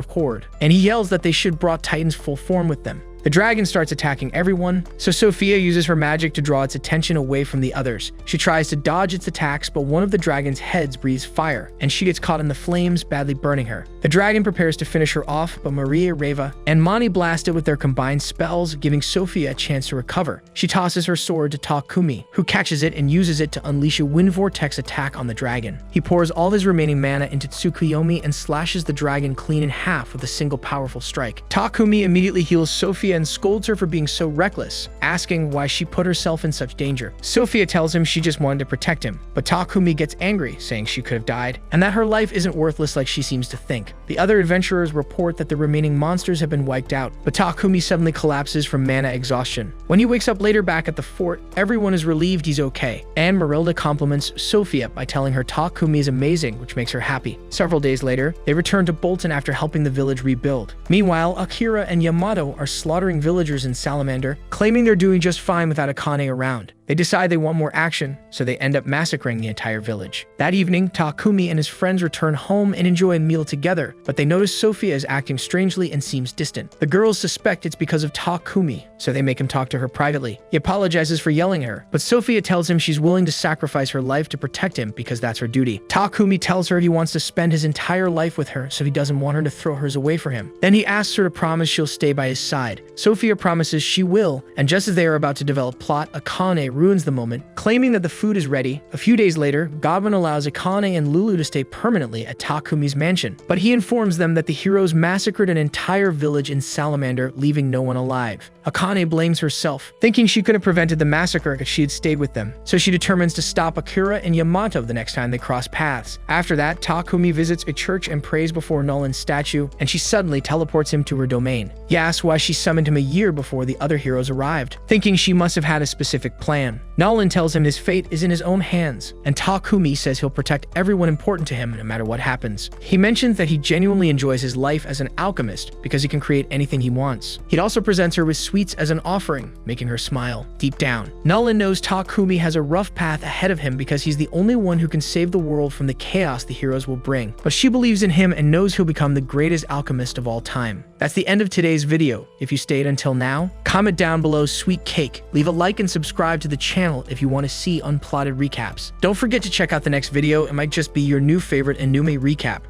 A: horde, and he yells that they should brought Titan's full form with them. The dragon starts attacking everyone, so Sophia uses her magic to draw its attention away from the others. She tries to dodge its attacks, but one of the dragon's heads breathes fire, and she gets caught in the flames, badly burning her. The dragon prepares to finish her off, but Maria, Reva, and Mani blast it with their combined spells, giving Sophia a chance to recover. She tosses her sword to Takumi, who catches it and uses it to unleash a wind vortex attack on the dragon. He pours all his remaining mana into Tsukuyomi and slashes the dragon clean in half with a single powerful strike. Takumi immediately heals Sophia and scolds her for being so reckless, asking why she put herself in such danger. Sophia tells him she just wanted to protect him, but Takumi gets angry, saying she could have died, and that her life isn't worthless like she seems to think. The other adventurers report that the remaining monsters have been wiped out, but Takumi suddenly collapses from mana exhaustion. When he wakes up later back at the fort, everyone is relieved he's okay, and Marilda compliments Sophia by telling her Takumi is amazing, which makes her happy. Several days later, they return to Bolton after helping the village rebuild. Meanwhile, Akira and Yamato are slaughtering villagers in Salamander, claiming they're doing just fine without Akane around. They decide they want more action, so they end up massacring the entire village. That evening, Takumi and his friends return home and enjoy a meal together, but they notice Sophia is acting strangely and seems distant. The girls suspect it's because of Takumi, so they make him talk to her privately. He apologizes for yelling at her, but Sophia tells him she's willing to sacrifice her life to protect him because that's her duty. Takumi tells her he wants to spend his entire life with her, so he doesn't want her to throw hers away for him. Then he asks her to promise she'll stay by his side. Sophia promises she will, and just as they are about to develop plot, Akane ruins the moment, claiming that the food is ready. A few days later, Godwin allows Akane and Lulu to stay permanently at Takumi's mansion, but he informs them that the heroes massacred an entire village in Salamander, leaving no one alive. Akane blames herself, thinking she could have prevented the massacre if she had stayed with them, so she determines to stop Akira and Yamato the next time they cross paths. After that, Takumi visits a church and prays before Nolan's statue, and she suddenly teleports him to her domain. He asks why she summoned him a year before the other heroes arrived, thinking she must have had a specific plan. Nolan tells him his fate is in his own hands, and Takumi says he'll protect everyone important to him no matter what happens. He mentions that he genuinely enjoys his life as an alchemist because he can create anything he wants. He also presents her with sweets as an offering, making her smile. Deep down, Nolan knows Takumi has a rough path ahead of him because he's the only one who can save the world from the chaos the heroes will bring, but she believes in him and knows he'll become the greatest alchemist of all time. That's the end of today's video. If you stayed until now, comment down below sweet cake, leave a like and subscribe to the channel if you want to see unplotted recaps. Don't forget to check out the next video, it might just be your new favorite anime recap.